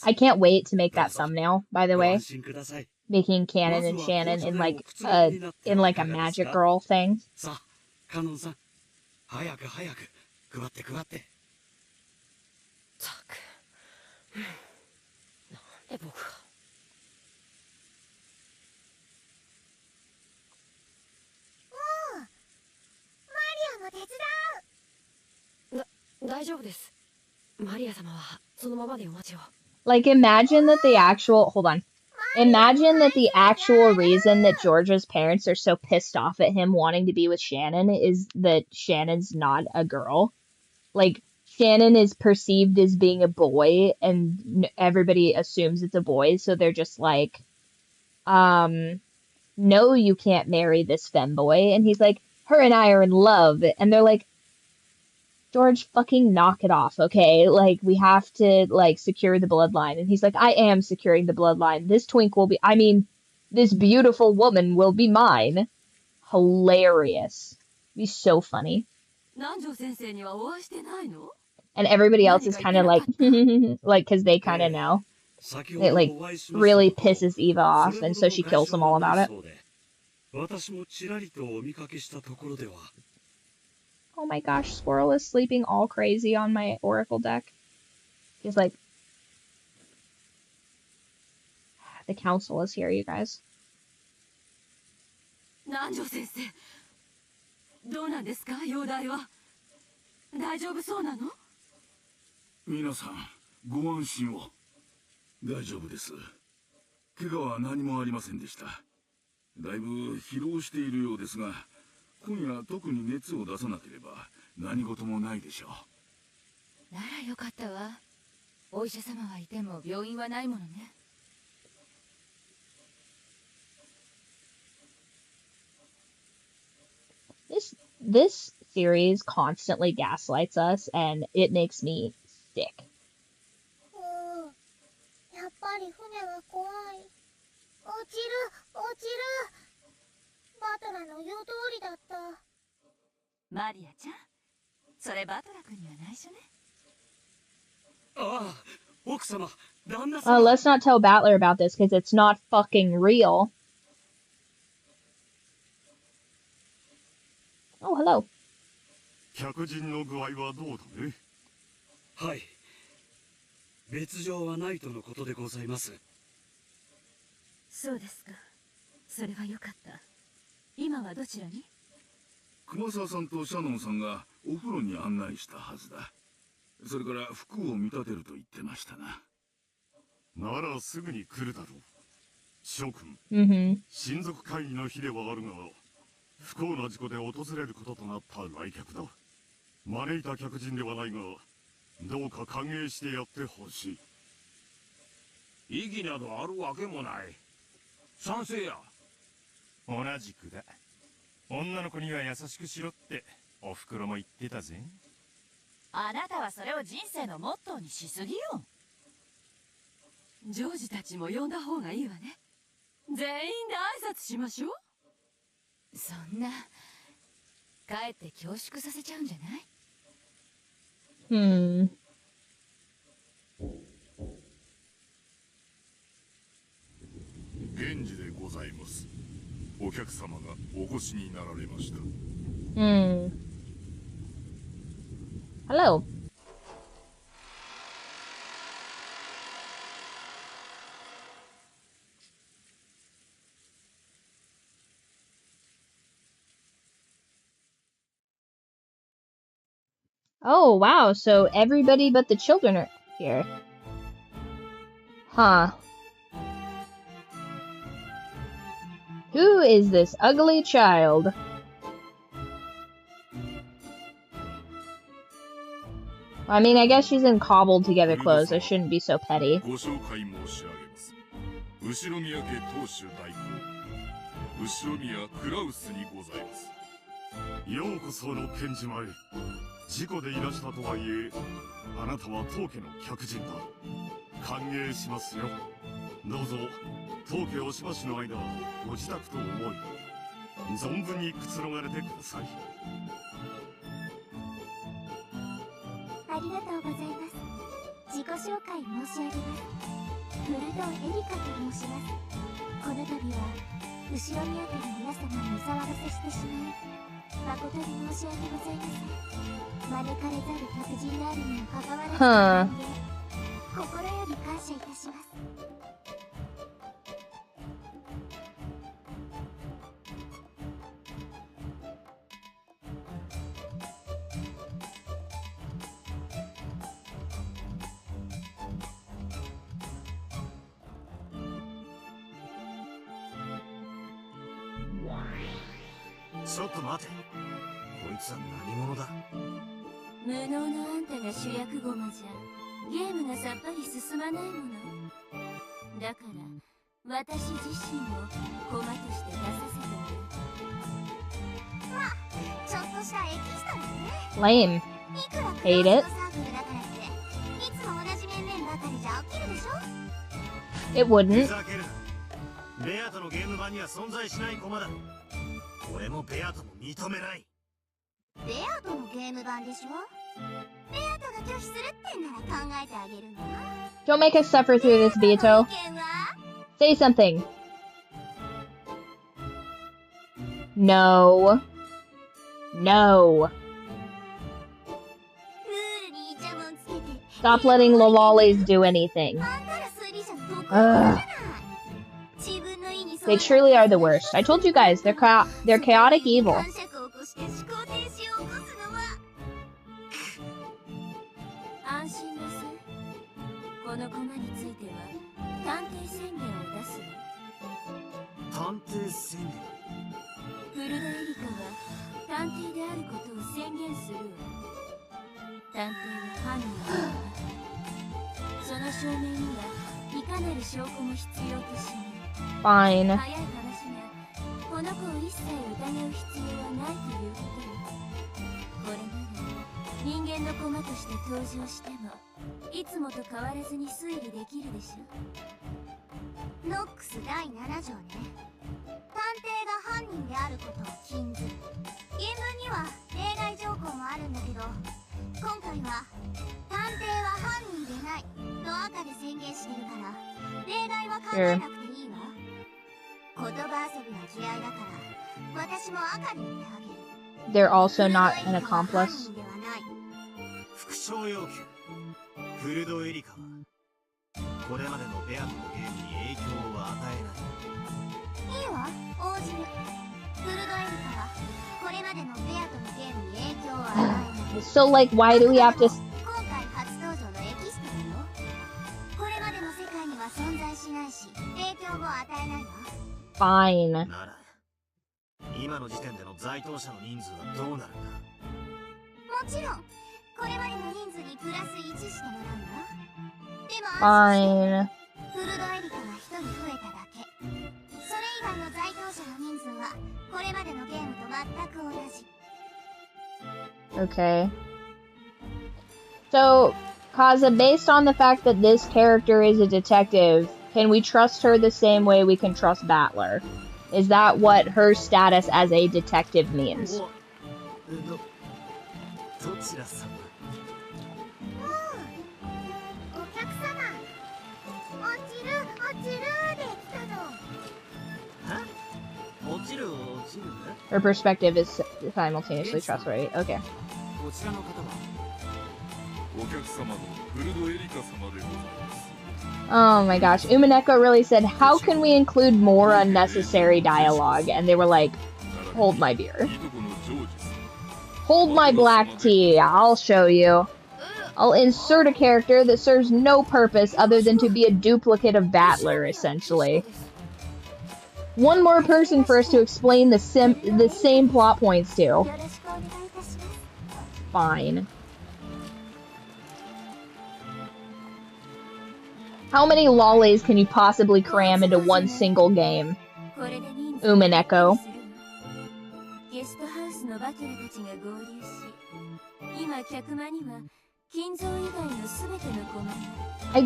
I can't wait to make that thumbnail, by the way. Making Canon and Shannon in like a magic girl thing. Like, imagine that the actual... Hold on. Imagine that the actual reason that Georgia's parents are so pissed off at him wanting to be with Shannon is that Shannon's not a girl. Like, Shannon is perceived as being a boy, and everybody assumes it's a boy, so they're just like, no, you can't marry this femboy. And he's like, her and I are in love. And they're like, George, fucking knock it off, okay? Like, we have to, like, secure the bloodline. And he's like, I am securing the bloodline. This twink will be, I mean, this beautiful woman will be mine. Hilarious. It'd be so funny. And everybody else is kind of like, like, because they kind of know. It, like, really pisses Eva off, and so she kills them all about it. Oh my gosh, Squirrel is sleeping all crazy on my Oracle deck. He's like... The council is here, you guys. This series constantly gaslights us, and it makes me sick. Let's not tell Battler about this, because it's not fucking real. Oh, hello. Mm-hmm. 不幸な事故で訪れることとなった来客だ。招いた客人ではないが、どうか歓迎してやってほしい。意義などあるわけもない。賛成や。同じくだ。女の子には優しくしろっておふくろも言ってたぜ。あなたはそれを人生のモットーにしすぎよ。ジョージたちも呼んだ方がいいわね。全員で挨拶しましょう。そんな、かえって恐縮させちゃうんじゃない？源氏でございます。お客様がお越しになられました。Hello. Oh, wow, so everybody but the children are here. Huh. Who is this ugly child? I mean, I guess she's in cobbled together clothes. I shouldn't be so petty. Huh. Lame. Hate it. It wouldn't. Don't make us suffer through this, Beato. Say something. No. No. Stop letting lollies do anything. Ugh. They truly are the worst. I told you guys, they're chaotic evil. Fine. Sure. They're also not an accomplice. So, like, why do we have to... Fine. Fine. Okay. So, Kaza, based on the fact that this character is a detective, can we trust her the same way we can trust Battler? Is that what her status as a detective means? Her perspective is simultaneously trustworthy. Okay. Oh my gosh. Umineko really said, how can we include more unnecessary dialogue? And they were like, hold my beer. Hold my black tea. I'll show you. I'll insert a character that serves no purpose other than to be a duplicate of Battler, essentially. One more person for us to explain the same plot points to. Fine. How many lollies can you possibly cram into one single game? Umineko. I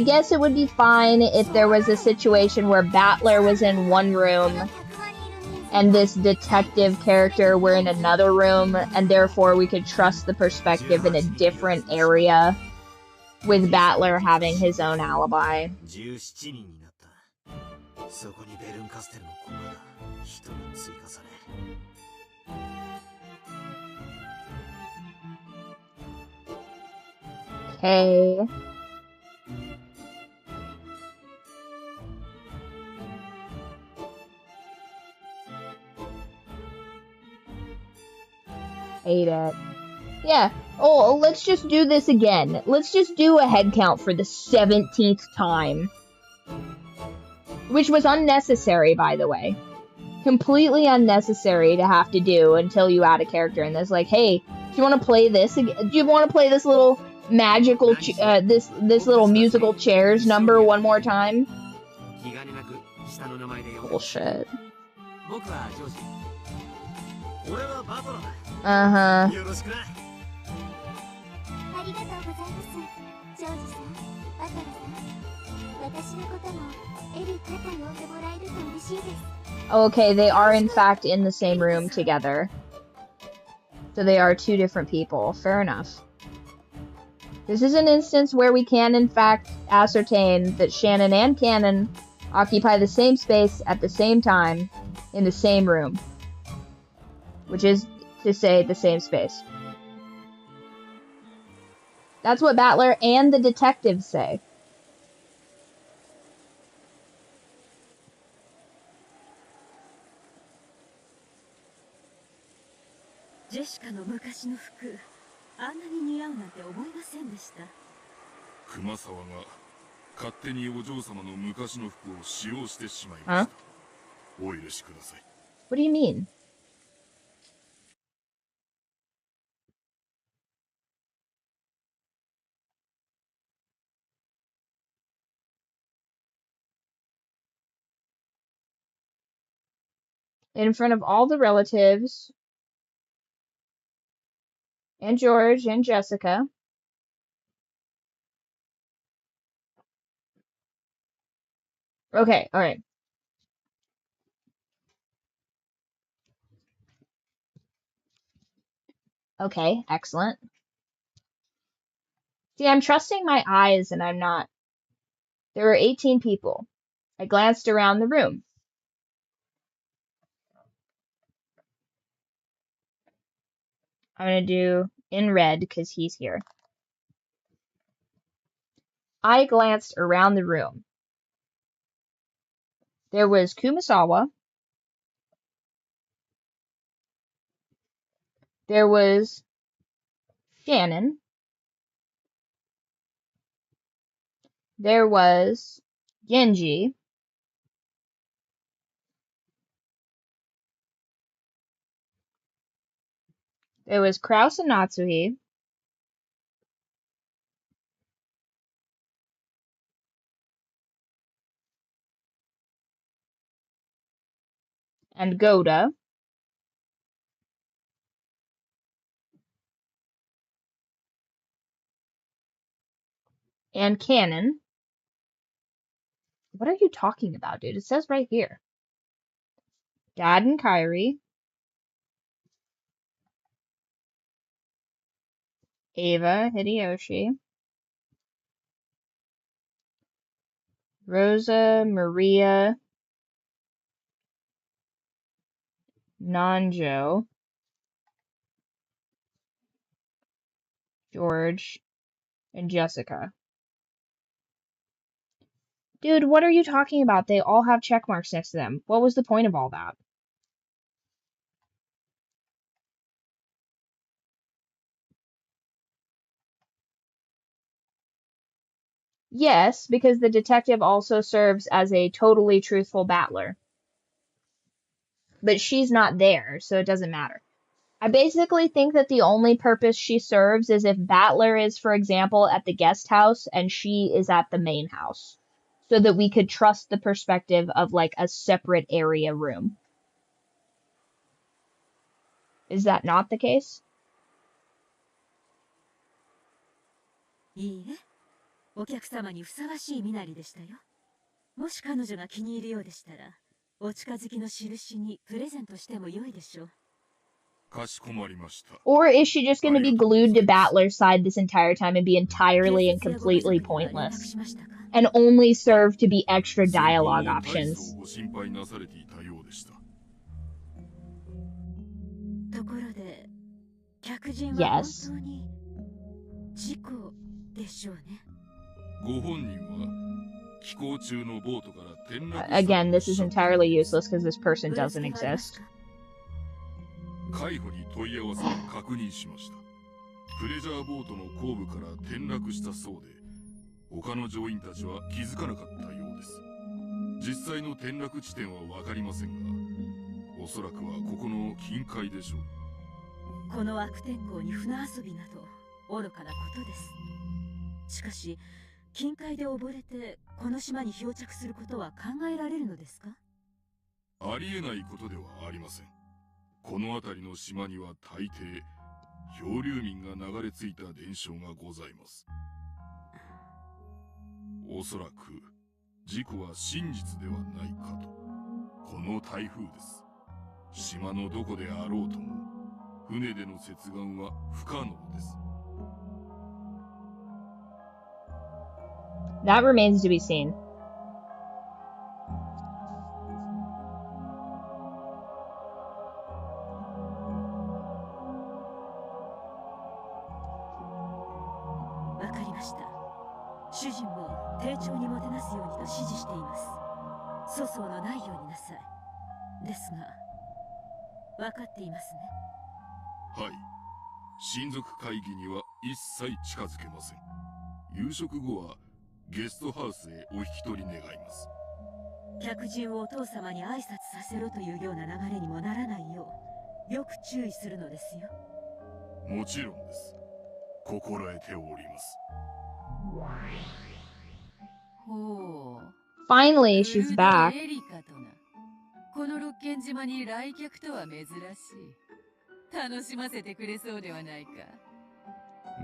guess it would be fine if there was a situation where Battler was in one room and this detective character were in another room, and therefore we could trust the perspective in a different area, with Battler having his own alibi. Okay. Hate it. Yeah. Oh, let's just do this again. Let's just do a head count for the 17th time. Which was unnecessary, by the way. Completely unnecessary to have to do until you add a character in this. Like, hey, do you want to play this again? Do you want to play this little magical, this little musical chairs number one more time? Bullshit. Uh-huh. Okay, they are in fact in the same room together. So they are two different people. Fair enough. This is an instance where we can in fact ascertain that Shannon and Cannon occupy the same space at the same time in the same room. Which is to say the same space. That's what Battler and the detectives say. Huh? What do you mean? In front of all the relatives, and George, and Jessica. Okay, alright. Okay, excellent. See, I'm trusting my eyes and I'm not. There were 18 people. I glanced around the room. I'm going to do in red because he's here. I glanced around the room. There was Kumasawa. There was Shannon. There was Genji. There was Kraus and Natsuhi. And Goda. And Cannon. What are you talking about, dude? It says right here. Dad and Kyrie. Ava Hideyoshi. Rosa Maria Nanjo. George. And Jessica. Dude, what are you talking about? They all have check marks next to them. What was the point of all that? Yes, because the detective also serves as a totally truthful battler. But she's not there, so it doesn't matter. I basically think that the only purpose she serves is if Battler is, for example, at the guest house and she is at the main house. So that we could trust the perspective of, like, a separate area room. Is that not the case? いいえ、お客様にふさわしい身なりでしたよ。もし彼女が気に入るようでしたら、お近づきの印にプレゼントしても良いでしょう。Or is she just going to be glued to Battler's side this entire time and be entirely and completely pointless? And only serve to be extra dialogue options? Yes. Again, this is entirely useless because this person doesn't exist. 海保に問い合わせを確認しました。プレジャーボートの後部から転落したそうで、他の乗員たちは気づかなかったようです。実際の転落地点はわかりませんが、おそらくはここの近海でしょう。この悪天候に船遊びなど愚かなことです。しかし、近海で溺れてこの島に漂着することは考えられるのですか？ありえないことではありません。この辺りの島には大抵漂流民が流れ着いた伝承がございます。おそらく事故は真実ではないかと。この台風です。島のどこであろうとも船での接岸は不可能です。 That remains to be seen. Finally, she's back. この六軒島に来客とは珍しい。楽しませてくれそうではないか。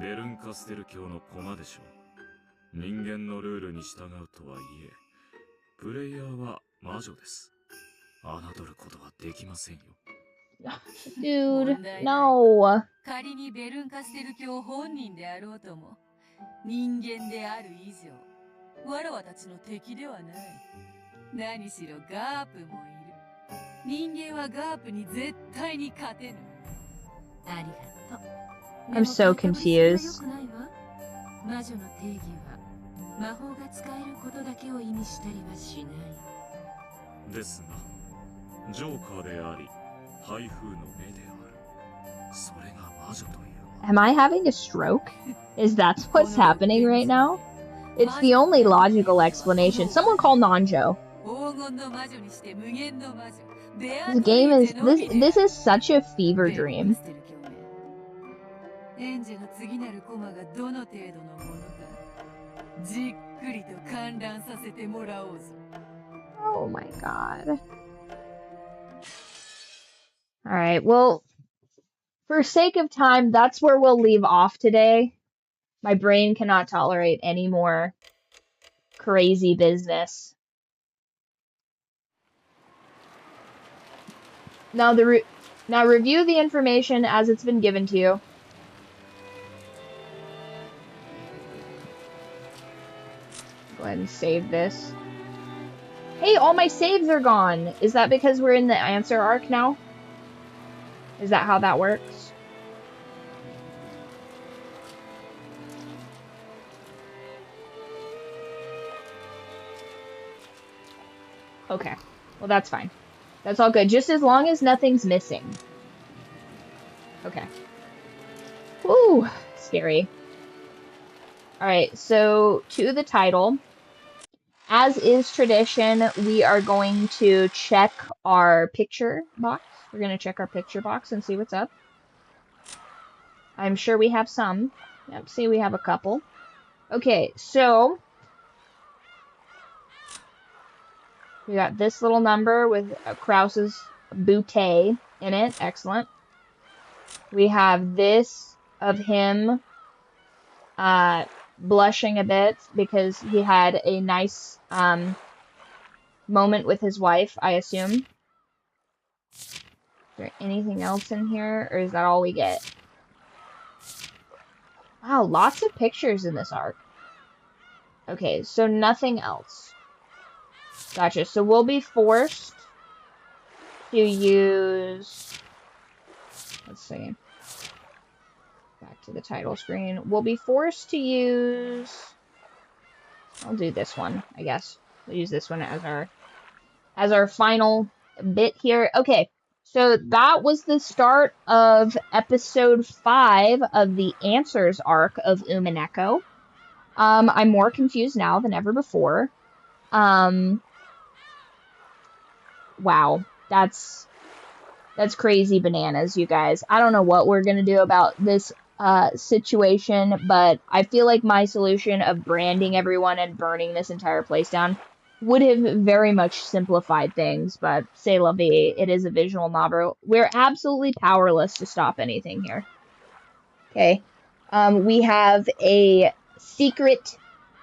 ベルンカステル教の駒でしょう。人間のルールに従うとはいえ、プレイヤーは魔女です。侮ることはできませんよ。Dude, no. 仮にベルンカステル教本人であろうとも、人間である以上、わらわたちの敵ではない。何しろガープもいる。人間はガープに絶対に勝てぬ。ありがとう。 I'm so confused. 魔女の定義は魔法が使えることだけを意味したりはしない。ですが、ジョーカーであり、台風の目である。それが魔女という。Am I having a stroke? Is that what's happening right now? It's the only logical explanation. Someone call Nanjo. This game is this is such a fever dream. Oh my god. Alright, well, for sake of time, that's where we'll leave off today. My brain cannot tolerate any more crazy business. Now review the information as it's been given to you. Go ahead and save this. Hey, all my saves are gone. Is that because we're in the answer arc now? Is that how that works? Okay. Well, that's fine. That's all good. Just as long as nothing's missing. Okay. Woo! Scary. Alright, so to the title. As is tradition, we are going to check our picture box. We're going to check our picture box and see what's up. I'm sure we have some. Yep, see, we have a couple. Okay, so we got this little number with Krause's bouquet in it. Excellent. We have this of him blushing a bit because he had a nice moment with his wife, I assume. Is there anything else in here, or is that all we get? Wow, lots of pictures in this arc. Okay, so nothing else. Gotcha. So we'll be forced to use... Let's see. Back to the title screen. We'll be forced to use... I'll do this one, I guess. We'll use this one as our final bit here. Okay, so that was the start of episode 5 of the Answers arc of Umineko. I'm more confused now than ever before. Wow, that's crazy bananas, you guys. I don't know what we're gonna do about this situation, but I feel like my solution of branding everyone and burning this entire place down would have very much simplified things, but c'est la vie, it is a visual novel. We're absolutely powerless to stop anything here. Okay, we have a secret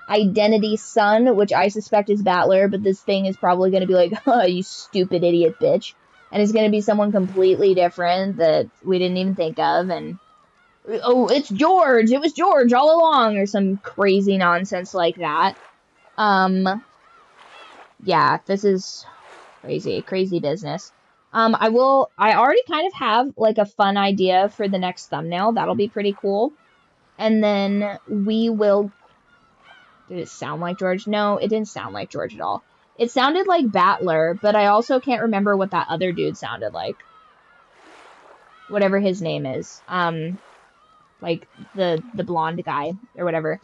identity son, which I suspect is Battler, but this thing is probably going to be like, oh, you stupid idiot bitch. And it's going to be someone completely different that we didn't even think of, and oh, it's George! It was George all along, or some crazy nonsense like that. Yeah, this is crazy business. I already kind of have, like, a fun idea for the next thumbnail. That'll be pretty cool. And then we will... Did it sound like George? No, it didn't sound like George at all. It sounded like Battler, but I also can't remember what that other dude sounded like. Whatever his name is. Like, the blonde guy, or whatever.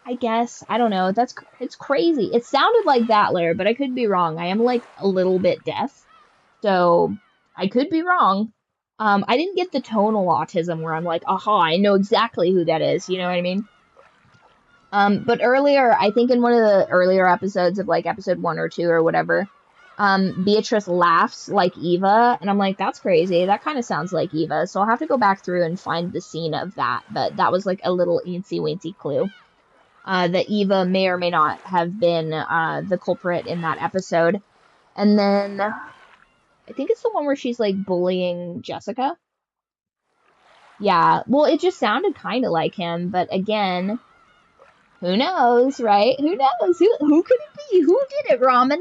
I guess, I don't know, it's crazy. It sounded like Battler, but I could be wrong. I am, like, a little bit deaf, so I could be wrong. I didn't get the tonal autism where I'm like, aha, I know exactly who that is, you know what I mean? But earlier, I think in one of the earlier episodes of, like, episode 1 or 2 or whatever, Beatrice laughs like Eva, and I'm like, that's crazy, that kind of sounds like Eva, so I'll have to go back through and find the scene of that, but that was, like, a little eensy-weensy clue. That Eva may or may not have been the culprit in that episode. And then I think it's the one where she's like bullying Jessica. Yeah, well, it just sounded kind of like him, but again, who knows, right? Who knows? Who could it be? Who did it, Ramen?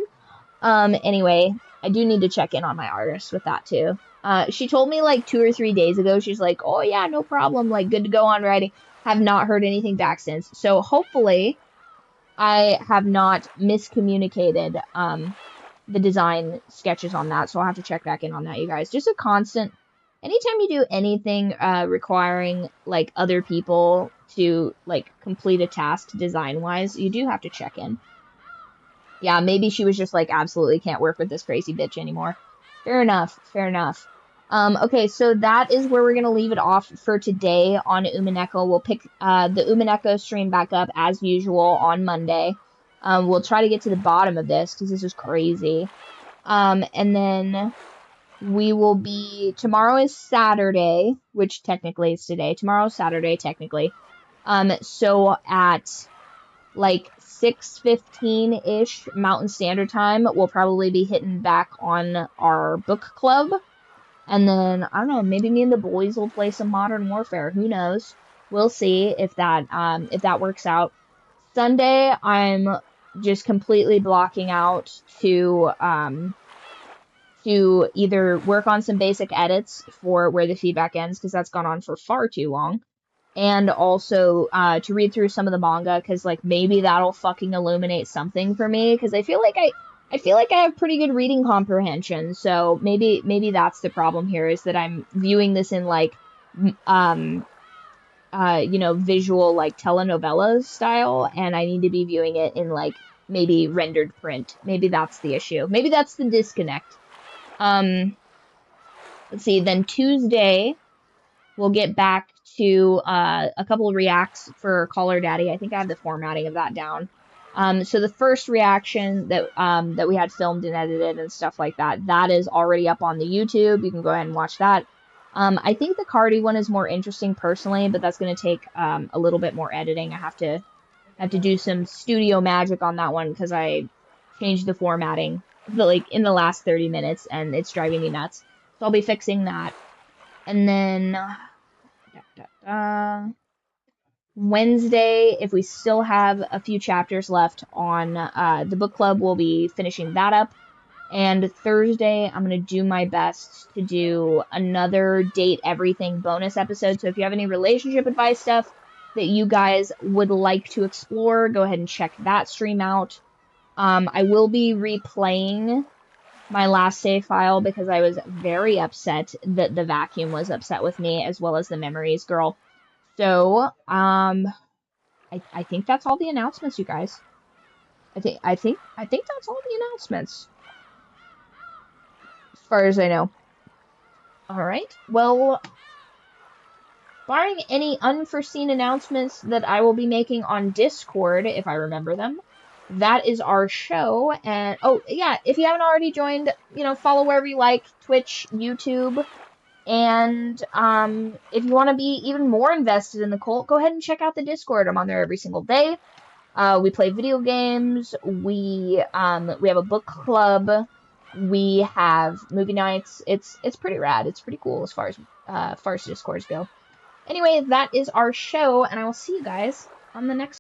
Anyway, I do need to check in on my artist with that too. She told me like 2 or 3 days ago, she's like, oh yeah, no problem, like good to go on writing. Have not heard anything back since. So hopefully I have not miscommunicated the design sketches on that. So I'll have to check back in on that, you guys. Just a constant, anytime you do anything requiring like other people to like complete a task design wise, you do have to check in. Yeah, maybe she was just like, absolutely can't work with this crazy bitch anymore. Fair enough, fair enough. Okay, so that is where we're going to leave it off for today on Umineko. We'll pick the Umineko stream back up as usual on Monday. We'll try to get to the bottom of this because this is crazy. And then we will be... Tomorrow is Saturday, which technically is today. Tomorrow's Saturday, technically. So at like 6:15-ish Mountain Standard Time, we'll probably be hitting back on our book club. And then, I don't know, maybe me and the boys will play some Modern Warfare. Who knows? We'll see if that works out. Sunday, I'm just completely blocking out to either work on some basic edits for Where the Feedback Ends, because that's gone on for far too long. And also to read through some of the manga, because like maybe that'll fucking illuminate something for me, because I feel like I have pretty good reading comprehension, so maybe that's the problem here, is that I'm viewing this in like you know, visual, like, telenovela style, and I need to be viewing it in, like, maybe rendered print. Maybe that's the issue. Maybe that's the disconnect. Let's see, then Tuesday, we'll get back to a couple of reacts for Caller Daddy. I think I have the formatting of that down. So the first reaction that that we had filmed and edited and stuff like that, that is already up on the YouTube. You can go ahead and watch that. I think the Cardi one is more interesting personally, but that's going to take a little bit more editing. I have to do some studio magic on that one because I changed the formatting like in the last 30 minutes and it's driving me nuts. So I'll be fixing that. And then Wednesday, if we still have a few chapters left on the book club, we'll be finishing that up. And Thursday, I'm going to do my best to do another Date Everything bonus episode. So if you have any relationship advice stuff that you guys would like to explore, go ahead and check that stream out. I will be replaying my last save file because I was very upset that the vacuum was upset with me, as well as the memories girl. So, I think that's all the announcements, you guys. I think that's all the announcements, as far as I know. All right. Well, barring any unforeseen announcements that I will be making on Discord, if I remember them, that is our show. And oh yeah, if you haven't already joined, you know, follow wherever you like, Twitch, YouTube. And if you want to be even more invested in the cult, go ahead and check out the Discord. I'm on there every single day. We play video games. We have a book club. We have movie nights. It's pretty rad. It's pretty cool as far as Discords go. Anyway, that is our show, and I will see you guys on the next